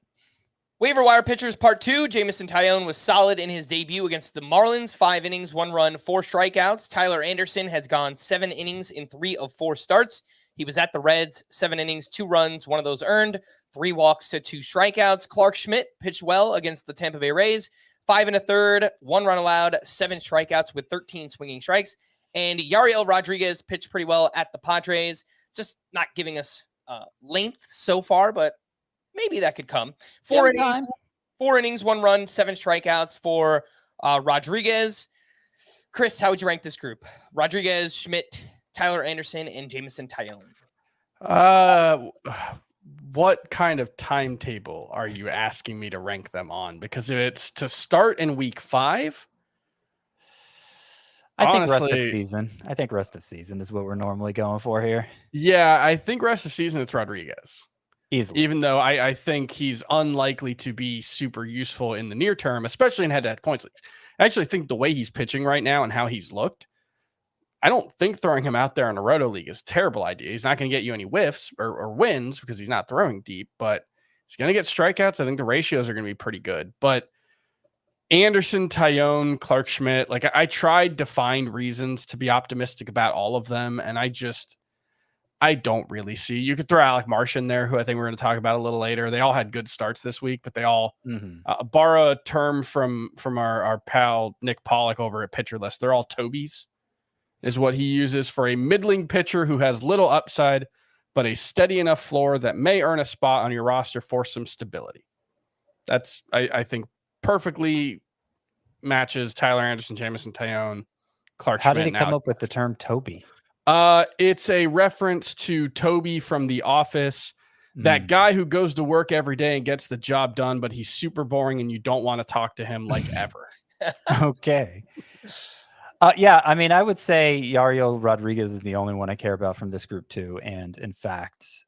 Waiver wire pitchers part 2. Jamison Tyone was solid in his debut against the Marlins. 5 innings, 1 run, 4 strikeouts. Tyler Anderson has gone 7 innings in 3 of 4 starts. He was at the Reds, 7 innings, 2 runs, 1 of those earned, 3 walks to 2 strikeouts. Clark Schmidt pitched well against the Tampa Bay Rays. 5 1/3, 1 run allowed, 7 strikeouts with 13 swinging strikes. And Yariel Rodriguez pitched pretty well at the Padres, just not giving us length so far, but maybe that could come. 4 innings, 1 run, 7 strikeouts for Rodriguez. Chris, how would you rank this group? Rodriguez, Schmidt, Tyler Anderson, and Jamison Tyone. What kind of timetable are you asking me to rank them on? Because if it's to start in week 5, I think rest of season. I think rest of season is what we're normally going for here. Yeah, I think rest of season it's Rodriguez. Easily. Even though I think he's unlikely to be super useful in the near term, especially in head-to-head points leagues. I actually think the way he's pitching right now and how he's looked, I don't think throwing him out there in a roto league is a terrible idea. He's not going to get you any whiffs or wins because he's not throwing deep, but he's going to get strikeouts. I think the ratios are going to be pretty good. But Anderson, Tyone, Clark Schmidt, like I tried to find reasons to be optimistic about all of them, and I don't really see. You could throw Alec Marsh in there, who I think we're going to talk about a little later. They all had good starts this week, but they all borrow a term from our pal Nick Pollock over at Pitcher List. They're all Tobies, is what he uses for a middling pitcher who has little upside, but a steady enough floor that may earn a spot on your roster for some stability. That's, I think, perfectly matches Tyler Anderson, Jamison Tyone, Clark Schmidt. How did he come up with the term Toby? It's a reference to Toby from The Office, that guy who goes to work every day and gets the job done, but he's super boring and you don't want to talk to him like ever. Okay. Yeah, I mean, I would say Yariel Rodriguez is the only one I care about from this group too. And in fact,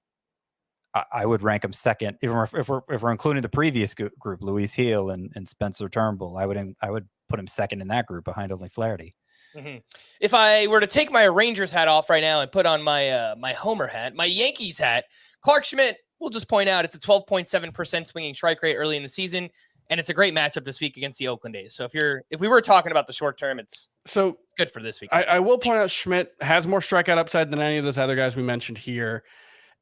I would rank him second. If we're including the previous group, Luis Gil and Spencer Turnbull, I would put him second in that group behind only Flaherty. Mm-hmm. If I were to take my Rangers hat off right now and put on my my Homer hat, my Yankees hat, Clark Schmidt, we'll just point out it's a 12.7% swinging strike rate early in the season, and it's a great matchup this week against the Oakland A's. So if we were talking about the short term, it's so good for this week. I will point out Schmidt has more strikeout upside than any of those other guys we mentioned here,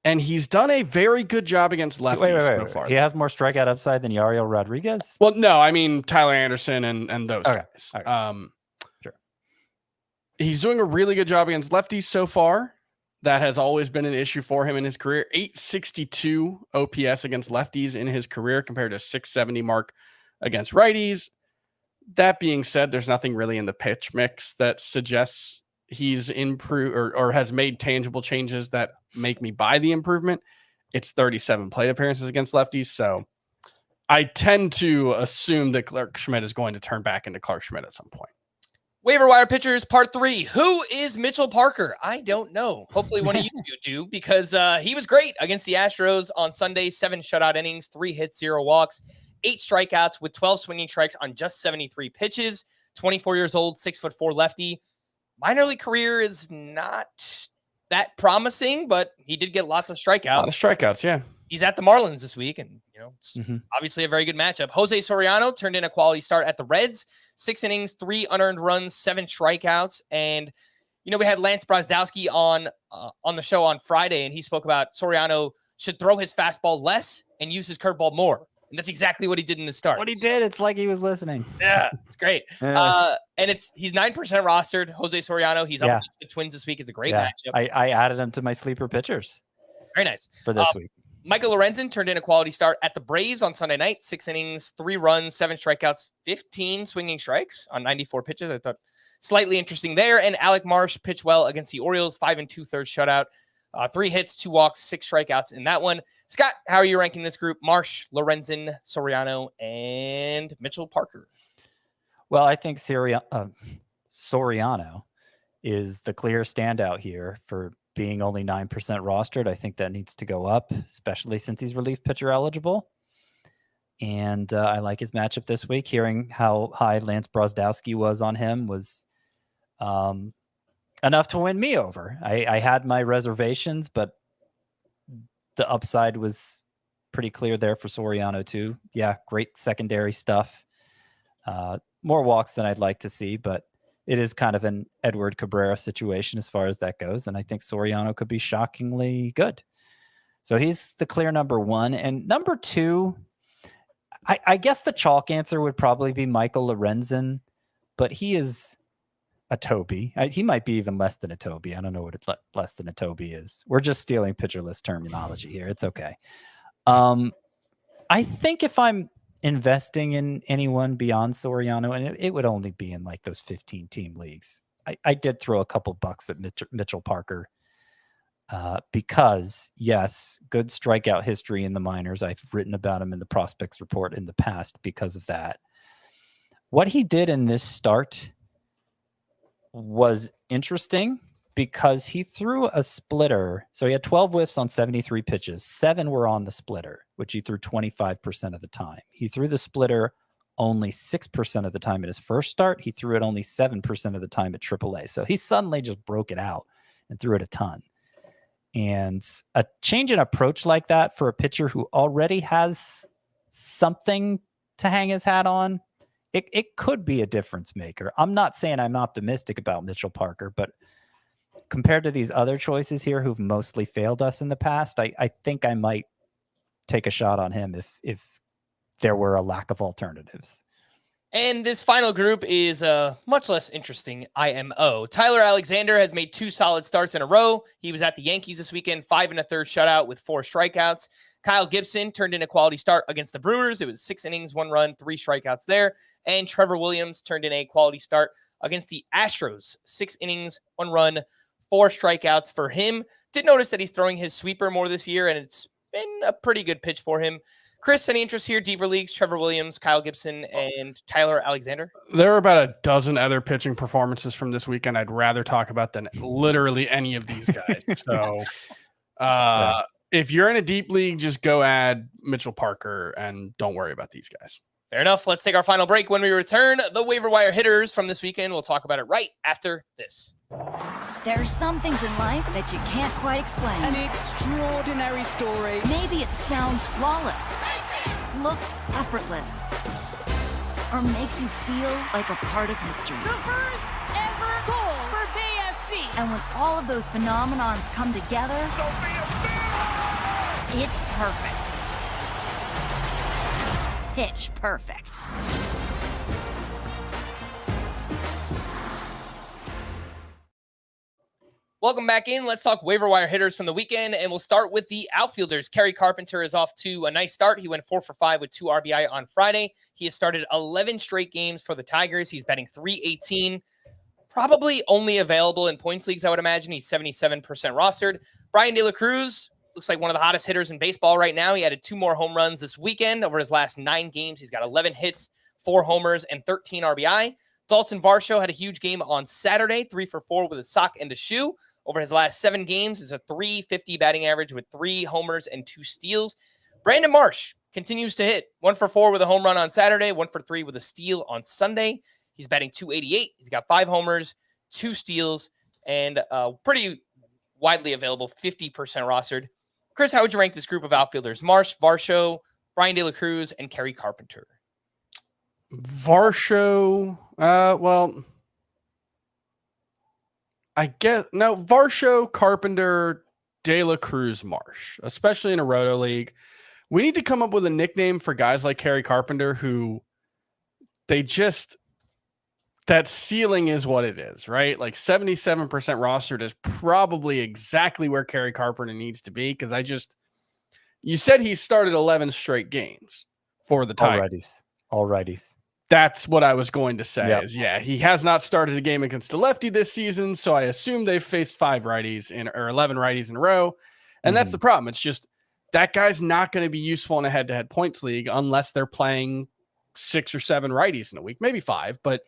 and he's done a very good job against lefties so far. He has more strikeout upside than Yariel Rodriguez? Well, no, I mean Tyler Anderson and those guys. Okay. He's doing a really good job against lefties so far. That has always been an issue for him in his career. 862 OPS against lefties in his career compared to 670 mark against righties. That being said, there's nothing really in the pitch mix that suggests he's improved or has made tangible changes that make me buy the improvement. It's 37 plate appearances against lefties. So I tend to assume that Clark Schmidt is going to turn back into Clark Schmidt at some point. Waiver wire pitchers, part 3. Who is Mitchell Parker? I don't know. Hopefully one of you two do, because he was great against the Astros on Sunday. 7 shutout innings, 3 hits, 0 walks, 8 strikeouts with 12 swinging strikes on just 73 pitches. 24 years old, 6'4" lefty. Minor league career is not that promising, but he did get lots of strikeouts. A lot of strikeouts, yeah. He's at the Marlins this week, and it's obviously a very good matchup. Jose Soriano turned in a quality start at the Reds. 6 innings, 3 unearned runs, 7 strikeouts. And, we had Lance Brozdowski on the show on Friday, and he spoke about Soriano should throw his fastball less and use his curveball more. And that's exactly what he did in the start. What he did. It's like he was listening. Yeah, it's great. And he's 9% rostered. Jose Soriano. He's up against the Twins this week. It's a great matchup. I added him to my sleeper pitchers. Very nice. For this week. Michael Lorenzen turned in a quality start at the Braves on Sunday night. 6 innings, 3 runs, 7 strikeouts, 15 swinging strikes on 94 pitches. I thought slightly interesting there. And Alec Marsh pitched well against the Orioles. 5 2/3 shutout. 3 hits, 2 walks, 6 strikeouts in that one. Scott, how are you ranking this group? Marsh, Lorenzen, Soriano, and Mitchell Parker. Well, I think Soriano is the clear standout here for being only 9% rostered. I think that needs to go up, especially since he's relief pitcher eligible. And I like his matchup this week. Hearing how high Lance Brozdowski was on him was enough to win me over. I had my reservations, but the upside was pretty clear there for Soriano too. Yeah, great secondary stuff. More walks than I'd like to see, but it is kind of an Edward Cabrera situation as far as that goes. And I think Soriano could be shockingly good. So he's the clear number 1. And number 2, I guess the chalk answer would probably be Michael Lorenzen, but he is a Toby. He might be even less than a Toby. I don't know what less than a Toby is. We're just stealing pitcher list terminology here. It's okay. I think if I'm investing in anyone beyond Soriano, and it would only be in like those 15-team leagues, I did throw a couple bucks at Mitchell Parker because, yes, good strikeout history in the minors. I've written about him in the prospects report in the past because of that. What he did in this start was interesting because he threw a splitter. So he had 12 whiffs on 73 pitches. 7 were on the splitter, which he threw 25% of the time. He threw the splitter only 6% of the time at his first start. He threw it only 7% of the time at AAA. So he suddenly just broke it out and threw it a ton. And a change in approach like that for a pitcher who already has something to hang his hat on, it could be a difference maker. I'm not saying I'm optimistic about Mitchell Parker, but compared to these other choices here who've mostly failed us in the past, I think I might take a shot on him if there were a lack of alternatives. And this final group is much less interesting IMO. Tyler Alexander has made 2 solid starts in a row. He was at the Yankees this weekend, 5 1/3 shutout with 4 strikeouts. Kyle Gibson turned in a quality start against the Brewers. It was 6 innings, 1 run, 3 strikeouts there. And Trevor Williams turned in a quality start against the Astros. 6 innings, 1 run, 4 strikeouts for him. Did notice that he's throwing his sweeper more this year, and it's been a pretty good pitch for him. Chris, any interest here? Deeper leagues, Trevor Williams, Kyle Gibson, and Tyler Alexander? There are about a dozen other pitching performances from this weekend I'd rather talk about than literally any of these guys. So if you're in a deep league, just go add Mitchell Parker and don't worry about these guys. Fair enough. Let's take our final break. When we return, the waiver wire hitters from this weekend. We'll talk about it right after this. There are some things in life that you can't quite explain. An extraordinary story. Maybe it sounds flawless, looks effortless, or makes you feel like a part of history. The first ever goal for BFC. And when all of those phenomenons come together, it's perfect. Pitch perfect. Welcome back in. Let's talk waiver wire hitters from the weekend, and we'll start with the outfielders. Kerry Carpenter is off to a nice start. He went 4 for 5 with 2 RBI on Friday. He has started 11 straight games for the Tigers. He's batting .318. Probably only available in points leagues, I would imagine. He's 77% rostered. Elly De La Cruz looks like one of the hottest hitters in baseball right now. He added 2 more home runs this weekend over his last 9 games. He's got 11 hits, 4 homers, and 13 RBI. Dalton Varsho had a huge game on Saturday, 3 for 4 with a sock and a shoe. Over his last 7 games, it's a .350 batting average with 3 homers and 2 steals. Brandon Marsh continues to hit 1 for 4 with a home run on Saturday, 1 for 3 with a steal on Sunday. He's batting .288. He's got 5 homers, 2 steals, and pretty widely available, 50% rostered. Chris, how would you rank this group of outfielders? Marsh, Varsho, Elly De La Cruz, and Kerry Carpenter. Varsho, well, I guess no, Varsho, Carpenter, De La Cruz, Marsh, especially in a roto league. We need to come up with a nickname for guys like Kerry Carpenter who that ceiling is what it is, right? Like 77% rostered is probably exactly where Kerry Carpenter needs to be. Cause you said he started 11 straight games for the Tigers. Alrighties. That's what I was going to say. Yep. He has not started a game against a lefty this season. So I assume they've faced 11 righties in a row. And that's the problem. It's just that guy's not going to be useful in a head-to-head points league unless they're playing 6 or 7 righties in a week, maybe 5, but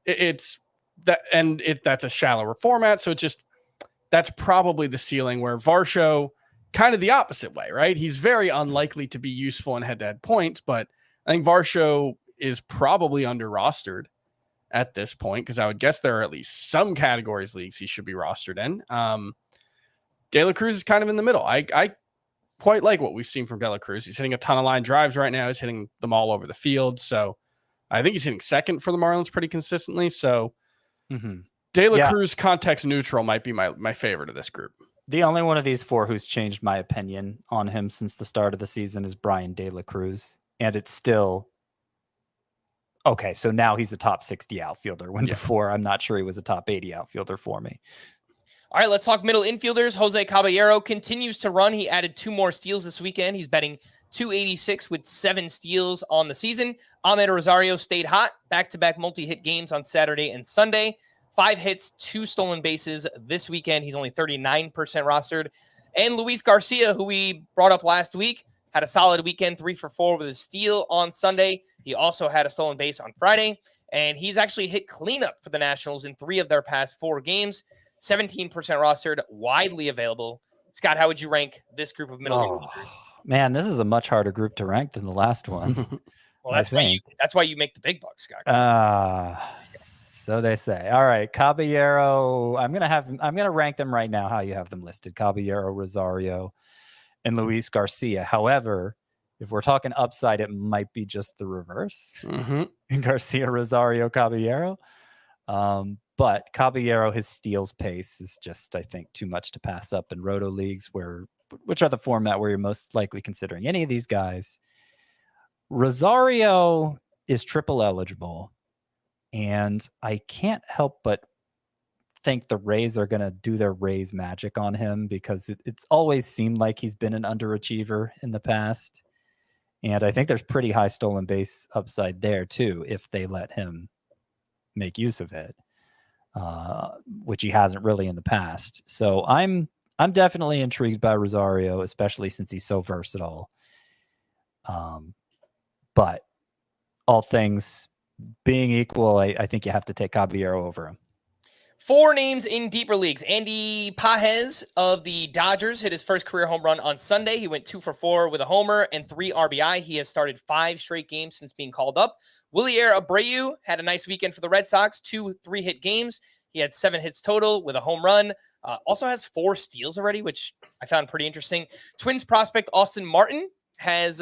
that's a shallower format. So that's probably the ceiling, where Varsho kind of the opposite way, right? He's very unlikely to be useful in head-to-head points, but I think Varsho is probably under rostered at this point, because I would guess there are at least some categories leagues he should be rostered in. De La Cruz is kind of in the middle. I quite like what we've seen from De La Cruz. He's hitting a ton of line drives right now. He's hitting them all over the field. So I think he's hitting second for the Marlins pretty consistently. So De La Cruz context neutral might be my favorite of this group. The only one of these 4 who's changed my opinion on him since the start of the season is Elly De La Cruz. And it's still okay. So now he's a top 60 outfielder, when before I'm not sure he was a top 80 outfielder for me. All right, let's talk middle infielders. Jose Caballero continues to run. He added 2 more steals this weekend. He's batting .286 with 7 steals on the season. Ahmed Rosario stayed hot, back-to-back multi-hit games on Saturday and Sunday. 5 hits, 2 stolen bases this weekend. He's only 39% rostered. And Luis Garcia, who we brought up last week, had a solid weekend, 3 for 4 with a steal on Sunday. He also had a stolen base on Friday, and he's actually hit cleanup for the Nationals in 3 of their past 4 games. 17% rostered, widely available. Scott, how would you rank this group of middle infielders? Man, this is a much harder group to rank than the last one. Well, that's why you make the big bucks, Scott. So they say. All right, Caballero. I'm gonna rank them right now how you have them listed: Caballero, Rosario, and Luis Garcia. However, if we're talking upside, it might be just the reverse. Garcia, Rosario, Caballero. But Caballero, his steals pace is just, I think, too much to pass up in roto leagues, which are the format where you're most likely considering any of these guys. Rosario is triple eligible, and I can't help but think the Rays are going to do their Rays magic on him, because it's always seemed like he's been an underachiever in the past. And I think there's pretty high stolen base upside there too, if they let him make use of it, which he hasn't really in the past. So I'm definitely intrigued by Rosario, especially since he's so versatile. But all things being equal, I think you have to take Caballero over him. 4 names in deeper leagues. Andy Pages of the Dodgers hit his first career home run on Sunday. He went 2 for 4 with a homer and 3 RBI. He has started 5 straight games since being called up. Willier Abreu had a nice weekend for the Red Sox, 2 3-hit games. He had 7 hits total with a home run. Also has 4 steals already, which I found pretty interesting. Twins prospect Austin Martin has,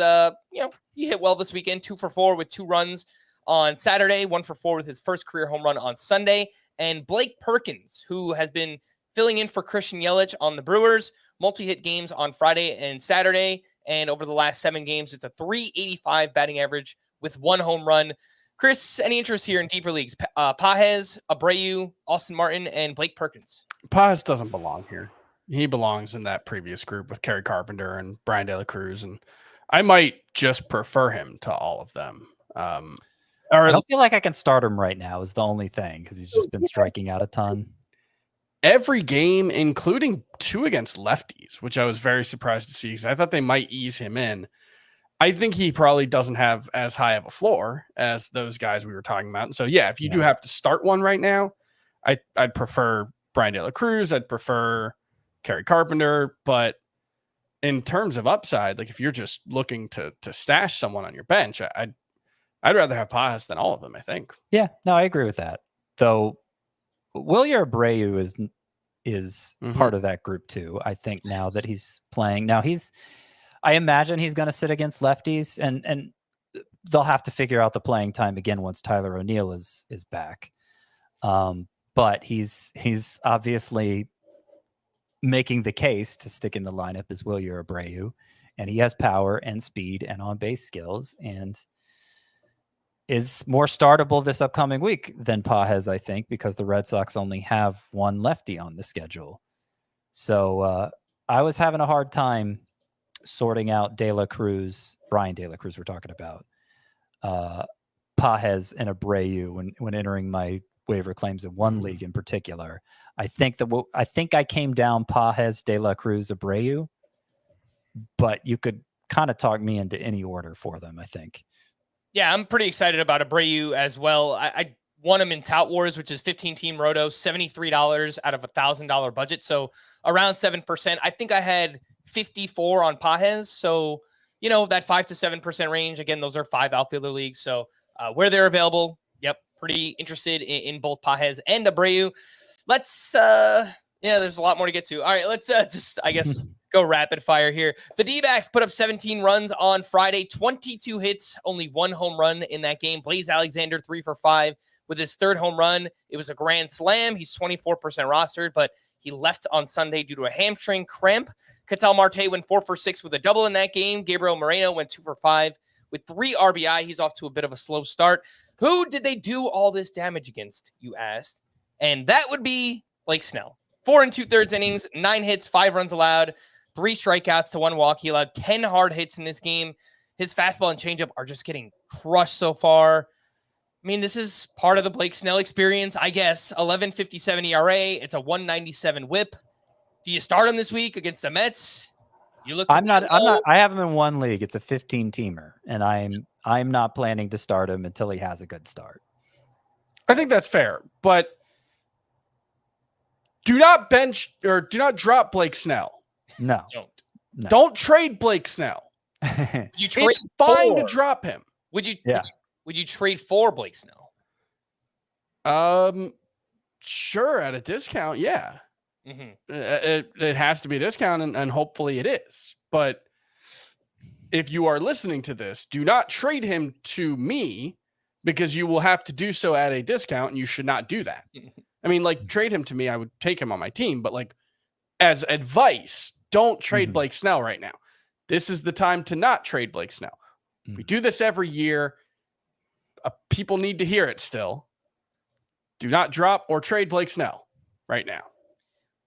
he hit well this weekend, 2 for 4 with 2 runs on Saturday, 1 for 4 with his first career home run on Sunday. And Blake Perkins, who has been filling in for Christian Yelich on the Brewers, multi-hit games on Friday and Saturday. And over the last 7 games, it's a .385 batting average with 1 home run. Chris, any interest here in deeper leagues? Pages, Abreu, Austin Martin, and Blake Perkins. Paz doesn't belong here. He belongs in that previous group with Kerry Carpenter and Brian De La Cruz, and I might just prefer him to all of them. I don't feel like I can start him right now is the only thing because he's just been striking out a ton. Every game, including 2 against lefties, which I was very surprised to see because I thought they might ease him in. I think he probably doesn't have as high of a floor as those guys we were talking about. And so, yeah, if you do have to start one right now, I'd prefer Brian De La Cruz. I'd prefer Kerry Carpenter. But in terms of upside, like if you're just looking to stash someone on your bench, I'd rather have Paz than all of them, I think. Yeah, no, I agree with that. Though Wilyer Abreu is part of that group too. I think now that he's playing. Now I imagine he's going to sit against lefties and they'll have to figure out the playing time again once Tyler O'Neill is back. But he's obviously making the case to stick in the lineup as Wilyer Abreu, and he has power and speed and on-base skills and is more startable this upcoming week than Paz, I think, because the Red Sox only have one lefty on the schedule. So I was having a hard time sorting out De La Cruz, Brian De La Cruz we're talking about, Paz and Abreu when entering my waiver claims in one league in particular. I think I came down Paz, De La Cruz, Abreu, but you could kind of talk me into any order for them, I think. Yeah, I'm pretty excited about Abreu as well. I won him in Tout Wars, which is 15-team roto, $73 out of $1,000 budget. So around 7%. I think I had 54 on Paz. So, that 5 to 7% range. Again, those are 5 outfielder leagues. So where they're available, yep, pretty interested in both Paz and Abreu. Let's, there's a lot more to get to. All right, let's just, I guess, go rapid fire here. The D-backs put up 17 runs on Friday, 22 hits, only 1 home run in that game. Blaze Alexander, 3 for 5 with his 3rd home run. It was a grand slam. He's 24% rostered, but he left on Sunday due to a hamstring cramp. Ketel Marte went 4 for 6 with a double in that game. Gabriel Moreno went 2 for 5 with 3 RBI. He's off to a bit of a slow start. Who did they do all this damage against, you asked? And that would be Blake Snell. 4 2/3 innings, 9 hits, 5 runs allowed, 3 strikeouts to 1 walk. He allowed 10 hard hits in this game. His fastball and changeup are just getting crushed so far. I mean, this is part of the Blake Snell experience, I guess. 11.57 ERA. It's a 1.97 WHIP. Do you start him this week against the Mets? I have him in one league. It's a 15-teamer, and I'm not planning to start him until he has a good start. I think that's fair, but do not bench or do not drop Blake Snell. No. Don't trade Blake Snell. It's fine to drop him. Would you trade for Blake Snell? Sure, at a discount, yeah. It has to be a discount, and hopefully it is. But if you are listening to this, do not trade him to me because you will have to do so at a discount, and you should not do that. I mean, trade him to me. I would take him on my team, but as advice, don't trade Blake Snell right now. This is the time to not trade Blake Snell. We do this every year. People need to hear it still. Do not drop or trade Blake Snell right now.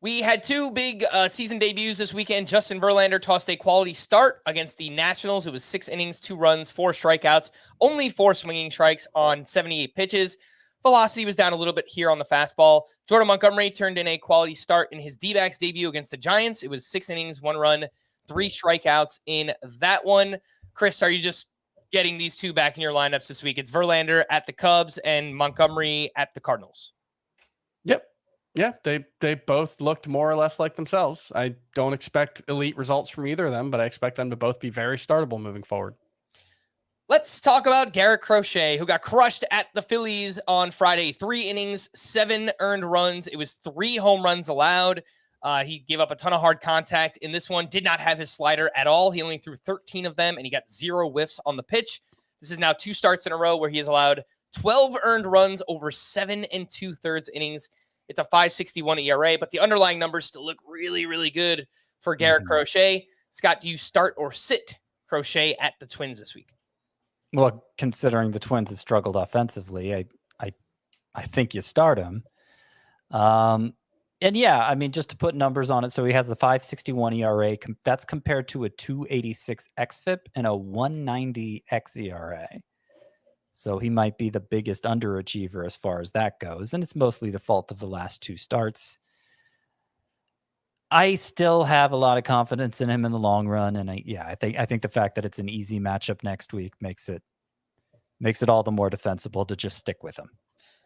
We had 2 big season debuts this weekend. Justin Verlander tossed a quality start against the Nationals. It was 6 innings, 2 runs, 4 strikeouts, only 4 swinging strikes on 78 pitches. Velocity was down a little bit here on the fastball. Jordan Montgomery turned in a quality start in his D-backs debut against the Giants. It was 6 innings, 1 run, 3 strikeouts in that one. Chris, are you just getting these 2 back in your lineups this week? It's Verlander at the Cubs and Montgomery at the Cardinals. Yep. Yeah, they both looked more or less like themselves. I don't expect elite results from either of them, but I expect them to both be very startable moving forward. Let's talk about Garrett Crochet, who got crushed at the Phillies on Friday. 3 innings, 7 earned runs. It was 3 home runs allowed. He gave up a ton of hard contact in this one, did not have his slider at all. He only threw 13 of them, and he got 0 whiffs on the pitch. This is now 2 starts in a row where he has allowed 12 earned runs over 7 2/3 innings. It's a 5.61 ERA, but the underlying numbers still look really, really good for Garrett Crochet. Scott, do you start or sit Crochet at the Twins this week? Well, considering the Twins have struggled offensively, I think you start him. And yeah, I mean, just to put numbers on it, so he has a 5.61 ERA. That's compared to a 2.86 xFIP and a 1.90 xERA. So he might be the biggest underachiever as far as that goes, and it's mostly the fault of the last 2 starts. I still have a lot of confidence in him in the long run, and I think the fact that it's an easy matchup next week makes it all the more defensible to just stick with him.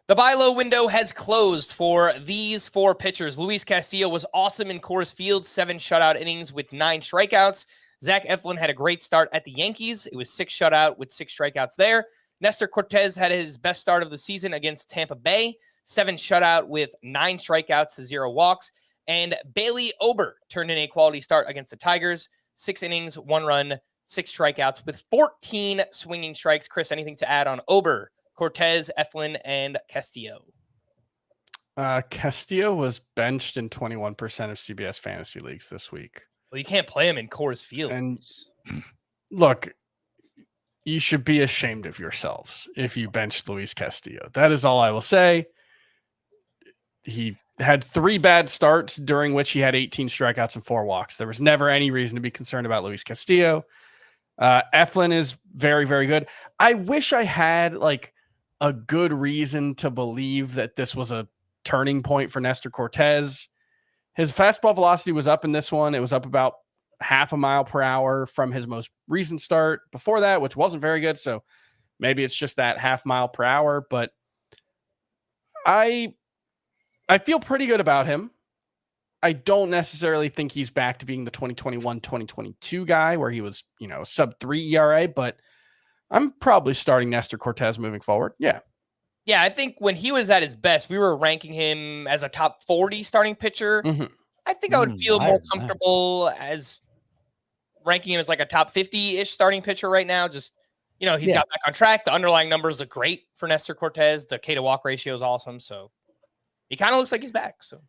The buy low window has closed for these 4 pitchers. Luis Castillo was awesome in Coors Field, 7 shutout innings with 9 strikeouts. Zach Eflin had a great start at the Yankees. It was 6 shutout with 6 strikeouts there. Nestor Cortez had his best start of the season against Tampa Bay, 7 shutout with 9 strikeouts to 0 walks. And Bailey Ober turned in a quality start against the Tigers, 6 innings, 1 run, 6 strikeouts with 14 swinging strikes. Chris, anything to add on Ober, Cortez, Eflin, and Castillo? Castillo was benched in 21% of CBS fantasy leagues this week. Well, you can't play him in Coors Field. And look, you should be ashamed of yourselves if you benched Luis Castillo. That is all I will say. He had 3 bad starts during which he had 18 strikeouts and 4 walks. There was never any reason to be concerned about Luis Castillo. Eflin is very, very good. I wish I had like a good reason to believe that this was a turning point for Nestor Cortez. His fastball velocity was up in this one. It was up about half a mile per hour from his most recent start before that, which wasn't very good. So maybe it's just that half mile per hour, but I feel pretty good about him. I don't necessarily think he's back to being the 2021, 2022 guy where he was, sub 3 ERA, but I'm probably starting Nestor Cortez moving forward. Yeah. Yeah, I think when he was at his best, we were ranking him as a top 40 starting pitcher. Mm-hmm. I think I would feel more comfortable as ranking him as like a top 50-ish starting pitcher right now. Just, he's got back on track. The underlying numbers look great for Nestor Cortez. The K to walk ratio is awesome. So he kind of looks like he's back. So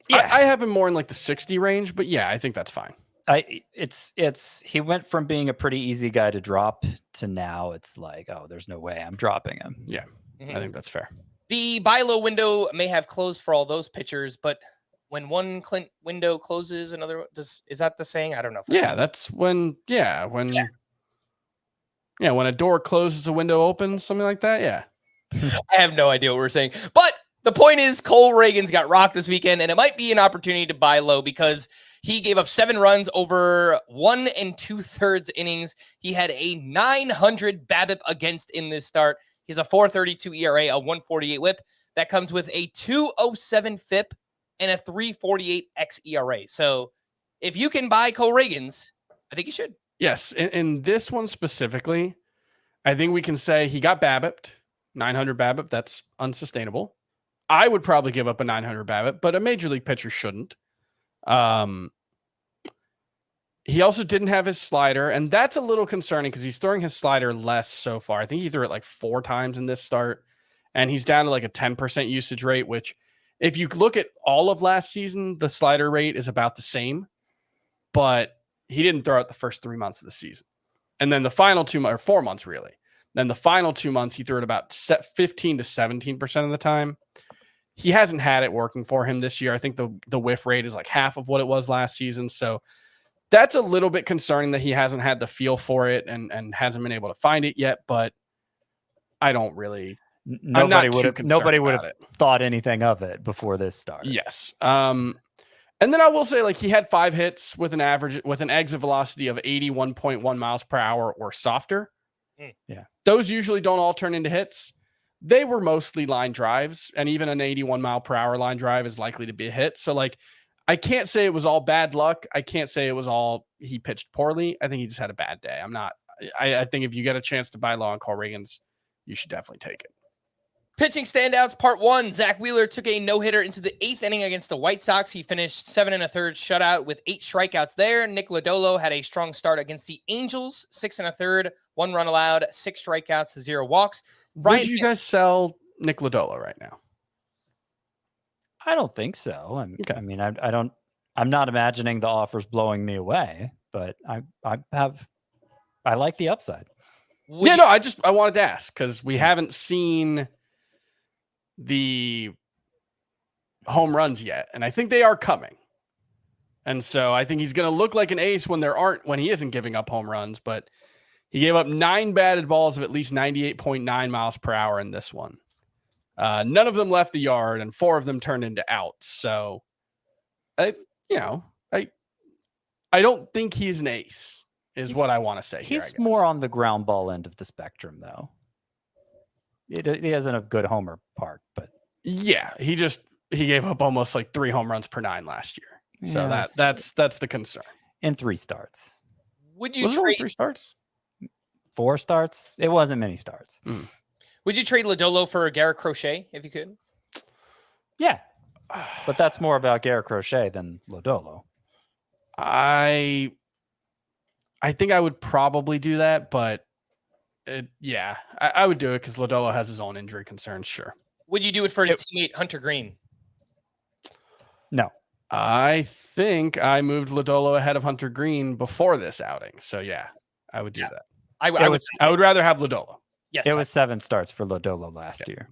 yeah, I have him more in like the 60 range, but yeah, I think that's fine. He went from being a pretty easy guy to drop to now it's like, oh, there's no way I'm dropping him. Yeah, I think that's fair. The buy low window may have closed for all those pitchers, but when one window closes, another is that the saying? I don't know. If that's when when a door closes, a window opens, something like that. Yeah. I have no idea what we're saying, but the point is Cole Reagan's got rocked this weekend, and it might be an opportunity to buy low because he gave up 7 runs over 1 2/3 innings. He had a 900 BABIP against in this start. He has a 4.32 ERA, a 1.48 WHIP. That comes with a 2.07 FIP and a 3.48 xERA. So if you can buy Cole Reagan's, I think you should. Yes, in this one specifically, I think we can say he got BABIP'd, 900 BABIP. That's unsustainable. I would probably give up a 900 BABIP, but a major league pitcher shouldn't. He also didn't have his slider, and that's a little concerning because he's throwing his slider less so far. I think he threw it like 4 times in this start, and he's down to like a 10% usage rate, which if you look at all of last season, the slider rate is about the same, but he didn't throw it the first 3 months of the season. And then the final 2 months, or 4 months really. Then the final 2 months, he threw it about 15 to 17% of the time. He hasn't had it working for him this year. I think the whiff rate is like half of what it was last season. So that's a little bit concerning that he hasn't had the feel for it and hasn't been able to find it yet. But I don't really. Nobody would have thought anything of it before this started. Yes. And then I will say, like, he had 5 hits with an exit velocity of 81.1 miles per hour or softer. Yeah. Those usually don't all turn into hits. They were mostly line drives, and even an 81 mile per hour line drive is likely to be a hit. So, like, I can't say it was all bad luck. I can't say it was all he pitched poorly. I think he just had a bad day. I think if you get a chance to buy low on Cole Reagan's, you should definitely take it. Pitching standouts, part 1. Zach Wheeler took a no-hitter into the 8th inning against the White Sox. He finished 7 1/3 shutout with 8 strikeouts there. Nick Lodolo had a strong start against the Angels, 6 1/3, 1 run allowed, 6 strikeouts to 0 walks. Would you guys sell Nick Lodolo right now? I don't think so. Okay. I mean, I'm not imagining the offers blowing me away, but I like the upside. I wanted to ask because we haven't seen the home runs yet, and I think they are coming. And so I think he's going to look like an ace when he isn't giving up home runs, but he gave up 9 batted balls of at least 98.9 miles per hour in this one. None of them left the yard, and 4 of them turned into outs. So, I don't think he's an ace, is what I want to say. He's more on the ground ball end of the spectrum, though. He hasn't a good homer part, but yeah, he gave up almost like 3 home runs per 9 last year. So that's the concern. In 3 starts. Would you Was it trade only 3 starts? 4 starts? It wasn't many starts. Would you trade Lodolo for Garrett Crochet if you could? Yeah. But that's more about Garrett Crochet than Lodolo. I think I would probably do that, but I would do it because Lodolo has his own injury concerns. Sure. Would you do it for his teammate Hunter Green? No. I think I moved Lodolo ahead of Hunter Green before this outing. So yeah, I would do that. I would rather have Lodolo. Yes. It was 7 starts for Lodolo last year.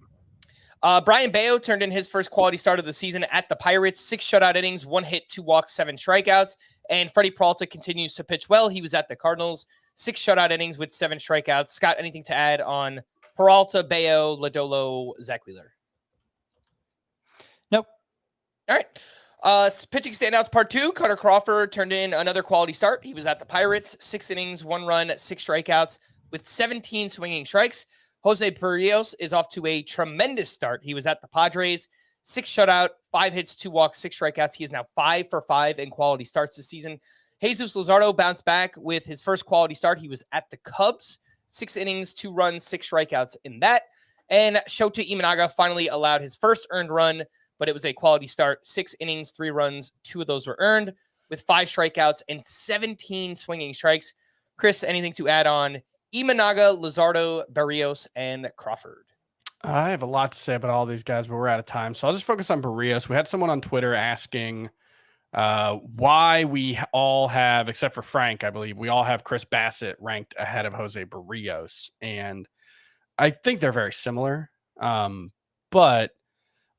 Brian Bayo turned in his first quality start of the season at the Pirates. 6 shutout innings, 1 hit, 2 walks, 7 strikeouts. And Freddie Peralta continues to pitch well. He was at the Cardinals. 6 shutout innings with 7 strikeouts. Scott, anything to add on Peralta, Bayo, Lodolo, Zach Wheeler? Nope. All right. Pitching standouts part 2. Cutter Crawford turned in another quality start. He was at the Pirates. 6 innings, 1 run, 6 strikeouts with 17 swinging strikes. Jose Berrios is off to a tremendous start. He was at the Padres. 6 shutout, 5 hits, 2 walks, 6 strikeouts. He is now 5 for 5 in quality starts this season. Jesus Luzardo bounced back with his first quality start. He was at the Cubs. 6 innings, 2 runs, 6 strikeouts in that. And Shota Imanaga finally allowed his first earned run, but it was a quality start. 6 innings, 3 runs, 2 of those were earned with 5 strikeouts and 17 swinging strikes. Chris, anything to add on Imanaga, Luzardo, Berrios, and Crawford? I have a lot to say about all these guys, but we're out of time. So I'll just focus on Berrios. We had someone on Twitter asking why we all have, except for Frank, I believe, we all have Chris Bassett ranked ahead of Jose Berrios. And I think they're very similar. But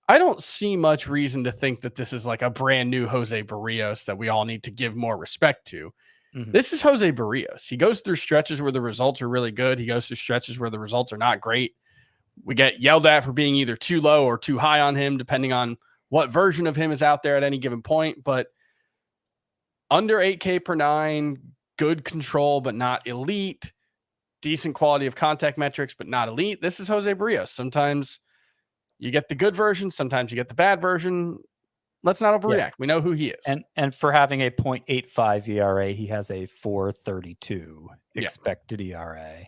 I don't see much reason to think that this is like a brand new Jose Berrios that we all need to give more respect to. This is Jose Berrios. He goes through stretches where the results are really good. He goes through stretches where the results are not great. We get yelled at for being either too low or too high on him, depending on what version of him is out there at any given point. But under 8K per 9, good control, but not elite. Decent quality of contact metrics, but not elite. This is Jose Berrios. Sometimes you get the good version. Sometimes you get the bad version. Let's not overreact. Yeah. We know who he is. And for having a 0.85 ERA, he has a 4.32 expected ERA.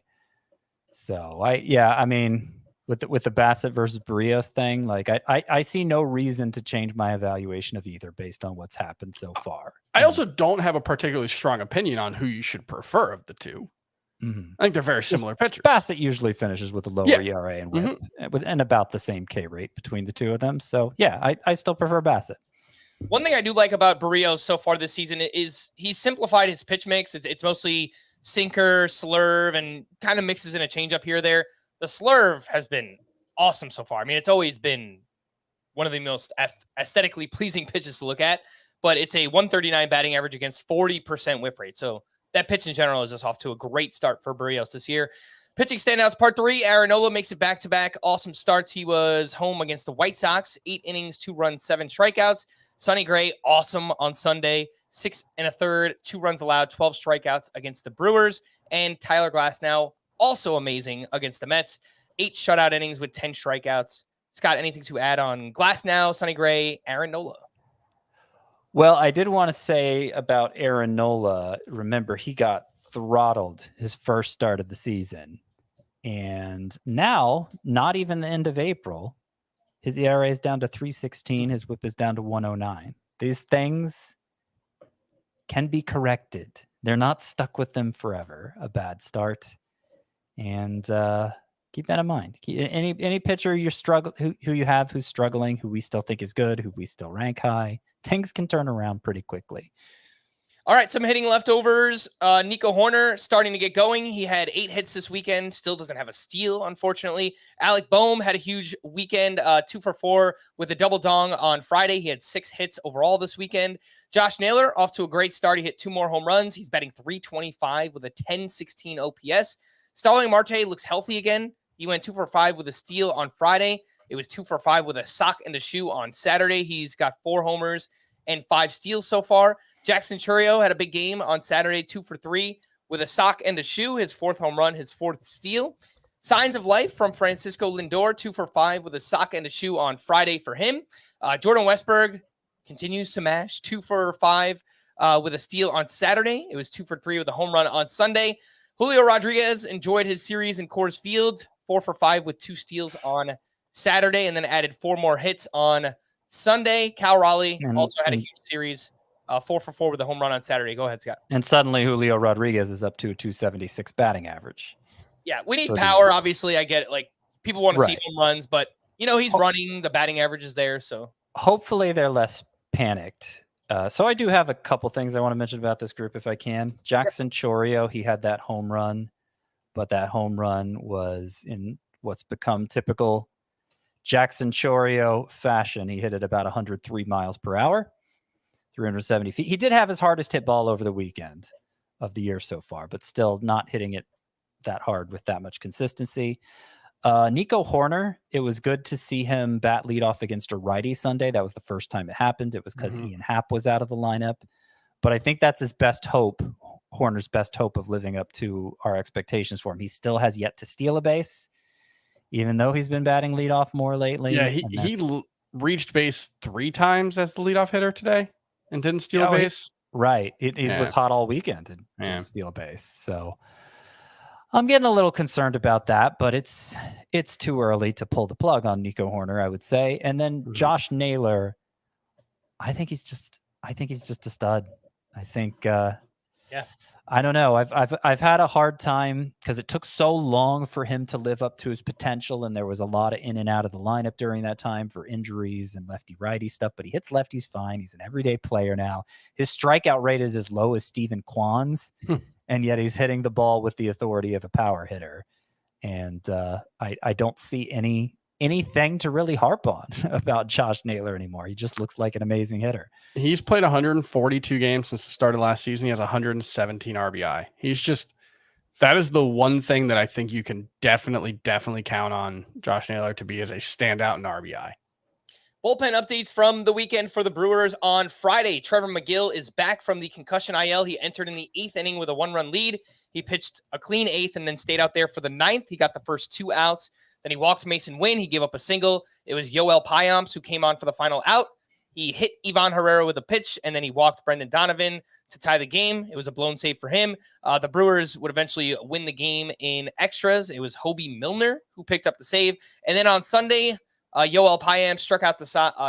So I mean, with the Bassett versus Berrios thing, like I see no reason to change my evaluation of either based on what's happened so far. I also don't have a particularly strong opinion on who you should prefer of the two. I think they're very similar pitchers. Bassett usually finishes with a lower ERA and whip, and about the same K rate between the two of them. So yeah, I still prefer Bassett. One thing I do like about Berrios so far this season is he's simplified his pitch mix. It's mostly sinker, slurve, and kind of mixes in a changeup here or there. The slurve has been awesome so far. I mean, it's always been one of the most aesthetically pleasing pitches to look at, but it's a 139 batting average against 40% whiff rate. So that pitch in general is just off to a great start for Berrios this year. Pitching standouts part 3, Aaron Nola makes it back-to-back. Awesome starts. He was home against the White Sox, 8 innings, 2 runs, 7 strikeouts. Sonny Gray, awesome on Sunday, 6 1/3, 2 runs allowed, 12 strikeouts against the Brewers. And Tyler Glasnow, also amazing against the Mets, 8 shutout innings with 10 strikeouts. Scott, anything to add on Glasnow, Sonny Gray, Aaron Nola? Well, I did want to say about Aaron Nola. Remember, he got throttled his first start of the season. And now, not even the end of April, his ERA is down to 3.16. His whip is down to 1.09. These things can be corrected. They're not stuck with them forever. A bad start. And keep that in mind. Any pitcher you're who you have who's struggling, who we still think is good, who we still rank high, things can turn around pretty quickly. All right, some hitting leftovers. Nico Horner starting to get going. He had 8 hits this weekend. Still doesn't have a steal, unfortunately. Alec Boehm had a huge weekend, 2 for 4 with a double dong on Friday. He had 6 hits overall this weekend. Josh Naylor off to a great start. He hit 2 more home runs. He's batting .325 with a .1016 OPS. Starling Marte looks healthy again. He went 2 for 5 with a steal on Friday. It was 2 for 5 with a sock and a shoe on Saturday. He's got 4 homers and 5 steals so far. Jackson Chourio had a big game on Saturday, 2 for 3 with a sock and a shoe, his 4th home run, his 4th steal. Signs of life from Francisco Lindor, 2 for 5 with a sock and a shoe on Friday for him. Jordan Westberg continues to mash, 2 for 5 with a steal on Saturday. It was 2 for 3 with a home run on Sunday. Julio Rodriguez enjoyed his series in Coors Field, 4 for 5 with 2 steals on Saturday, and then added 4 more hits on Sunday. Cal Raleigh also had a huge series, 4 for 4 with a home run on Saturday. Go ahead, Scott. And suddenly Julio Rodriguez is up to a 276 batting average. Yeah, we need power. Obviously, I get it. Like, people want to see home runs, but, he's running. The batting average is there, so. Hopefully they're less panicked. So I do have a couple things I want to mention about this group if I can. Jackson Chourio, he had that home run, but that home run was in what's become typical Jackson Chourio fashion. He hit it about 103 miles per hour, 370 feet. He did have his hardest hit ball over the weekend of the year so far, but still not hitting it that hard with that much consistency. Nico Horner, it was good to see him bat leadoff against a righty Sunday. That was the first time it happened. It was because Ian Happ was out of the lineup. But I think that's his best hope, Horner's best hope of living up to our expectations for him. He still has yet to steal a base, even though he's been batting leadoff more lately. Yeah, he reached base 3 times as the leadoff hitter today and didn't steal a base. Right. He was hot all weekend and didn't steal a base. So I'm getting a little concerned about that, but it's too early to pull the plug on Nico Horner, I would say. And then Josh Naylor, I think he's just a stud. I think I don't know. I've had a hard time because it took so long for him to live up to his potential, and there was a lot of in and out of the lineup during that time for injuries and lefty-righty stuff, but he hits lefties fine. He's an everyday player now. His strikeout rate is as low as Stephen Kwan's. And yet he's hitting the ball with the authority of a power hitter. And I don't see anything to really harp on about Josh Naylor anymore. He just looks like an amazing hitter. He's played 142 games since the start of last season. He has 117 RBI. That is the one thing that I think you can definitely count on Josh Naylor to be as a standout in RBI. Bullpen updates from the weekend for the Brewers on Friday. Trevor McGill is back from the concussion IL. He entered in the 8th inning with a 1-run lead. He pitched a clean 8th and then stayed out there for the 9th. He got the first 2 outs. Then he walked Mason Wynn. He gave up a single. It was Yoel Payamps who came on for the final out. He hit Ivan Herrera with a pitch, and then he walked Brendan Donovan to tie the game. It was a blown save for him. The Brewers would eventually win the game in extras. It was Hobie Milner who picked up the save. And then on Sunday, Yoel Payamps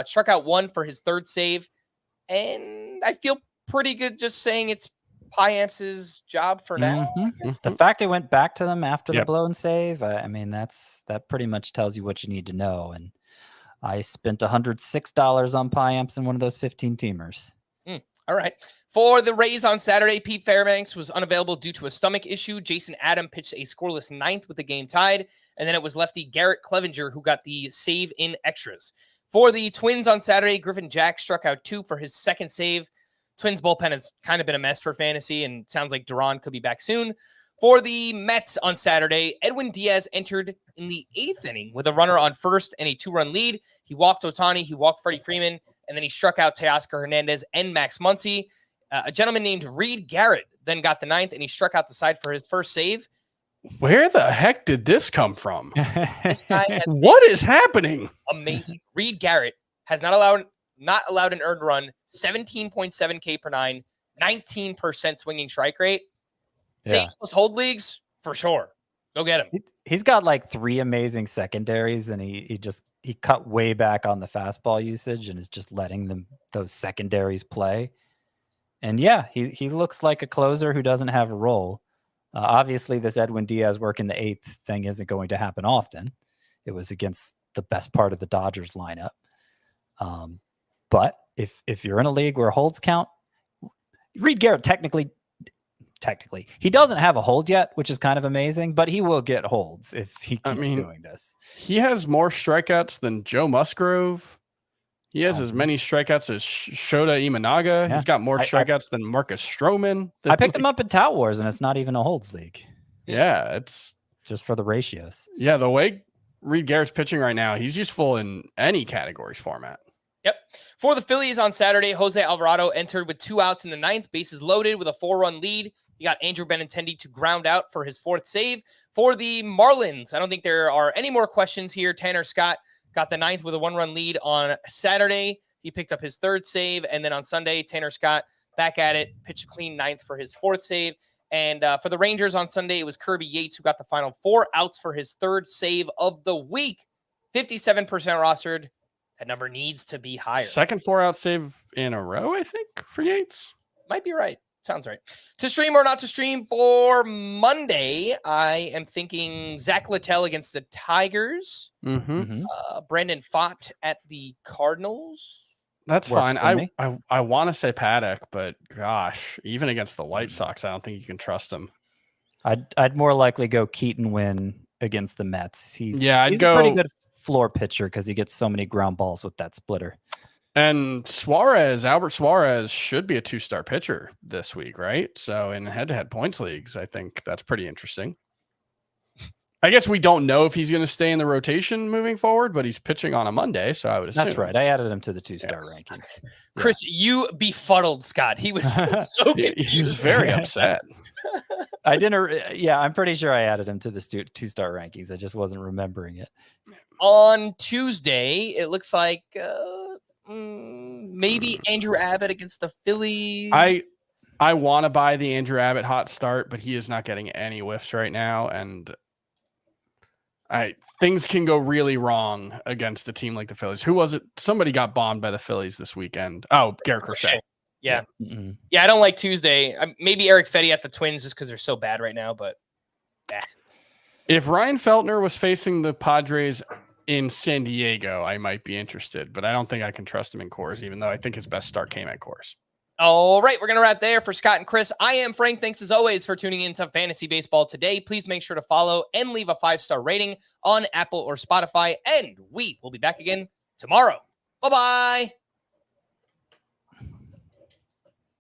struck out 1 for his 3rd save. And I feel pretty good just saying it's Payamps' job for now. The fact it went back to them after the blown save, I mean, that pretty much tells you what you need to know. And I spent $106 on Payamps in one of those 15-teamers. All right. For the Rays on Saturday, Pete Fairbanks was unavailable due to a stomach issue. Jason Adam pitched a scoreless 9th with the game tied. And then it was lefty Garrett Clevenger who got the save in extras. For the Twins on Saturday, Griffin Jack struck out 2 for his 2nd save. Twins bullpen has kind of been a mess for fantasy, and sounds like Duran could be back soon. For the Mets on Saturday, Edwin Diaz entered in the 8th inning with a runner on first and a 2-run lead. He walked Ohtani, he walked Freddie Freeman, and then he struck out Teoscar Hernandez and Max Muncy. A gentleman named Reed Garrett then got the 9th, and he struck out the side for his first save. Where the heck did this come from? This guy has what is happening? Amazing. Reed Garrett has not allowed an earned run, 17.7 K per 9, 19% swinging strike rate. Saves plus hold leagues, for sure. Go get him. He's got like 3 amazing secondaries, and he cut way back on the fastball usage and is just letting those secondaries play. And yeah, he looks like a closer who doesn't have a role. Obviously, this Edwin Diaz work in the 8th thing isn't going to happen often. It was against the best part of the Dodgers lineup. But if you're in a league where holds count, Reed Garrett technically, he doesn't have a hold yet, which is kind of amazing, but he will get holds if he keeps doing this. He has more strikeouts than Joe Musgrove. He has as many strikeouts as Shota Imanaga. Yeah. He's got more strikeouts than Marcus Stroman. I picked him up in Tout Wars, and it's not even a holds league. Yeah, it's just for the ratios. Yeah, the way Reed Garrett's pitching right now, he's useful in any categories format. Yep. For the Phillies on Saturday, Jose Alvarado entered with 2 outs in the 9th, bases loaded with a 4-run lead. You got Andrew Benintendi to ground out for his 4th save. For the Marlins, I don't think there are any more questions here. Tanner Scott got the 9th with a 1-run lead on Saturday. He picked up his 3rd save. And then on Sunday, Tanner Scott back at it, pitched a clean 9th for his 4th save. And for the Rangers on Sunday, it was Kirby Yates who got the final 4 outs for his 3rd save of the week. 57% rostered. That number needs to be higher. Second 4-out save in a row, I think, for Yates. Might be right. Sounds right. To stream or not to stream for Monday, I am thinking Zach Littell against the Tigers. Brandon Pfaadt at the Cardinals. That's fine. I want to say Paddock, but gosh, even against the White Sox, I don't think you can trust him. I'd more likely go Keaton Wynn against the Mets. He's a pretty good floor pitcher because he gets so many ground balls with that splitter. And Albert Suarez should be a 2-star pitcher this week, right? So in head-to-head points leagues, I think that's pretty interesting. I guess we don't know if he's going to stay in the rotation moving forward, but he's pitching on a Monday, so I would assume. That's right. I added him to the 2-star rankings. Chris, you befuddled Scott. He was so confused. He was very upset. I didn't. Yeah, I'm pretty sure I added him to the 2-star rankings. I just wasn't remembering it. On Tuesday, it looks like maybe Andrew Abbott against the Phillies. I want to buy the Andrew Abbott hot start, but he is not getting any whiffs right now, and things can go really wrong against a team like the Phillies. Who was it? Somebody got bombed by the Phillies this weekend. Oh, Garrett Crochet. Yeah. Yeah, I don't like Tuesday. Maybe Eric Fetty at the Twins just because they're so bad right now, but if Ryan Feltner was facing the Padres in San Diego, I might be interested, but I don't think I can trust him in Coors, even though I think his best start came at Coors. All right, we're going to wrap there for Scott and Chris. I am Frank. Thanks as always for tuning in to Fantasy Baseball today. Please make sure to follow and leave a 5-star rating on Apple or Spotify, and we will be back again tomorrow. Bye-bye.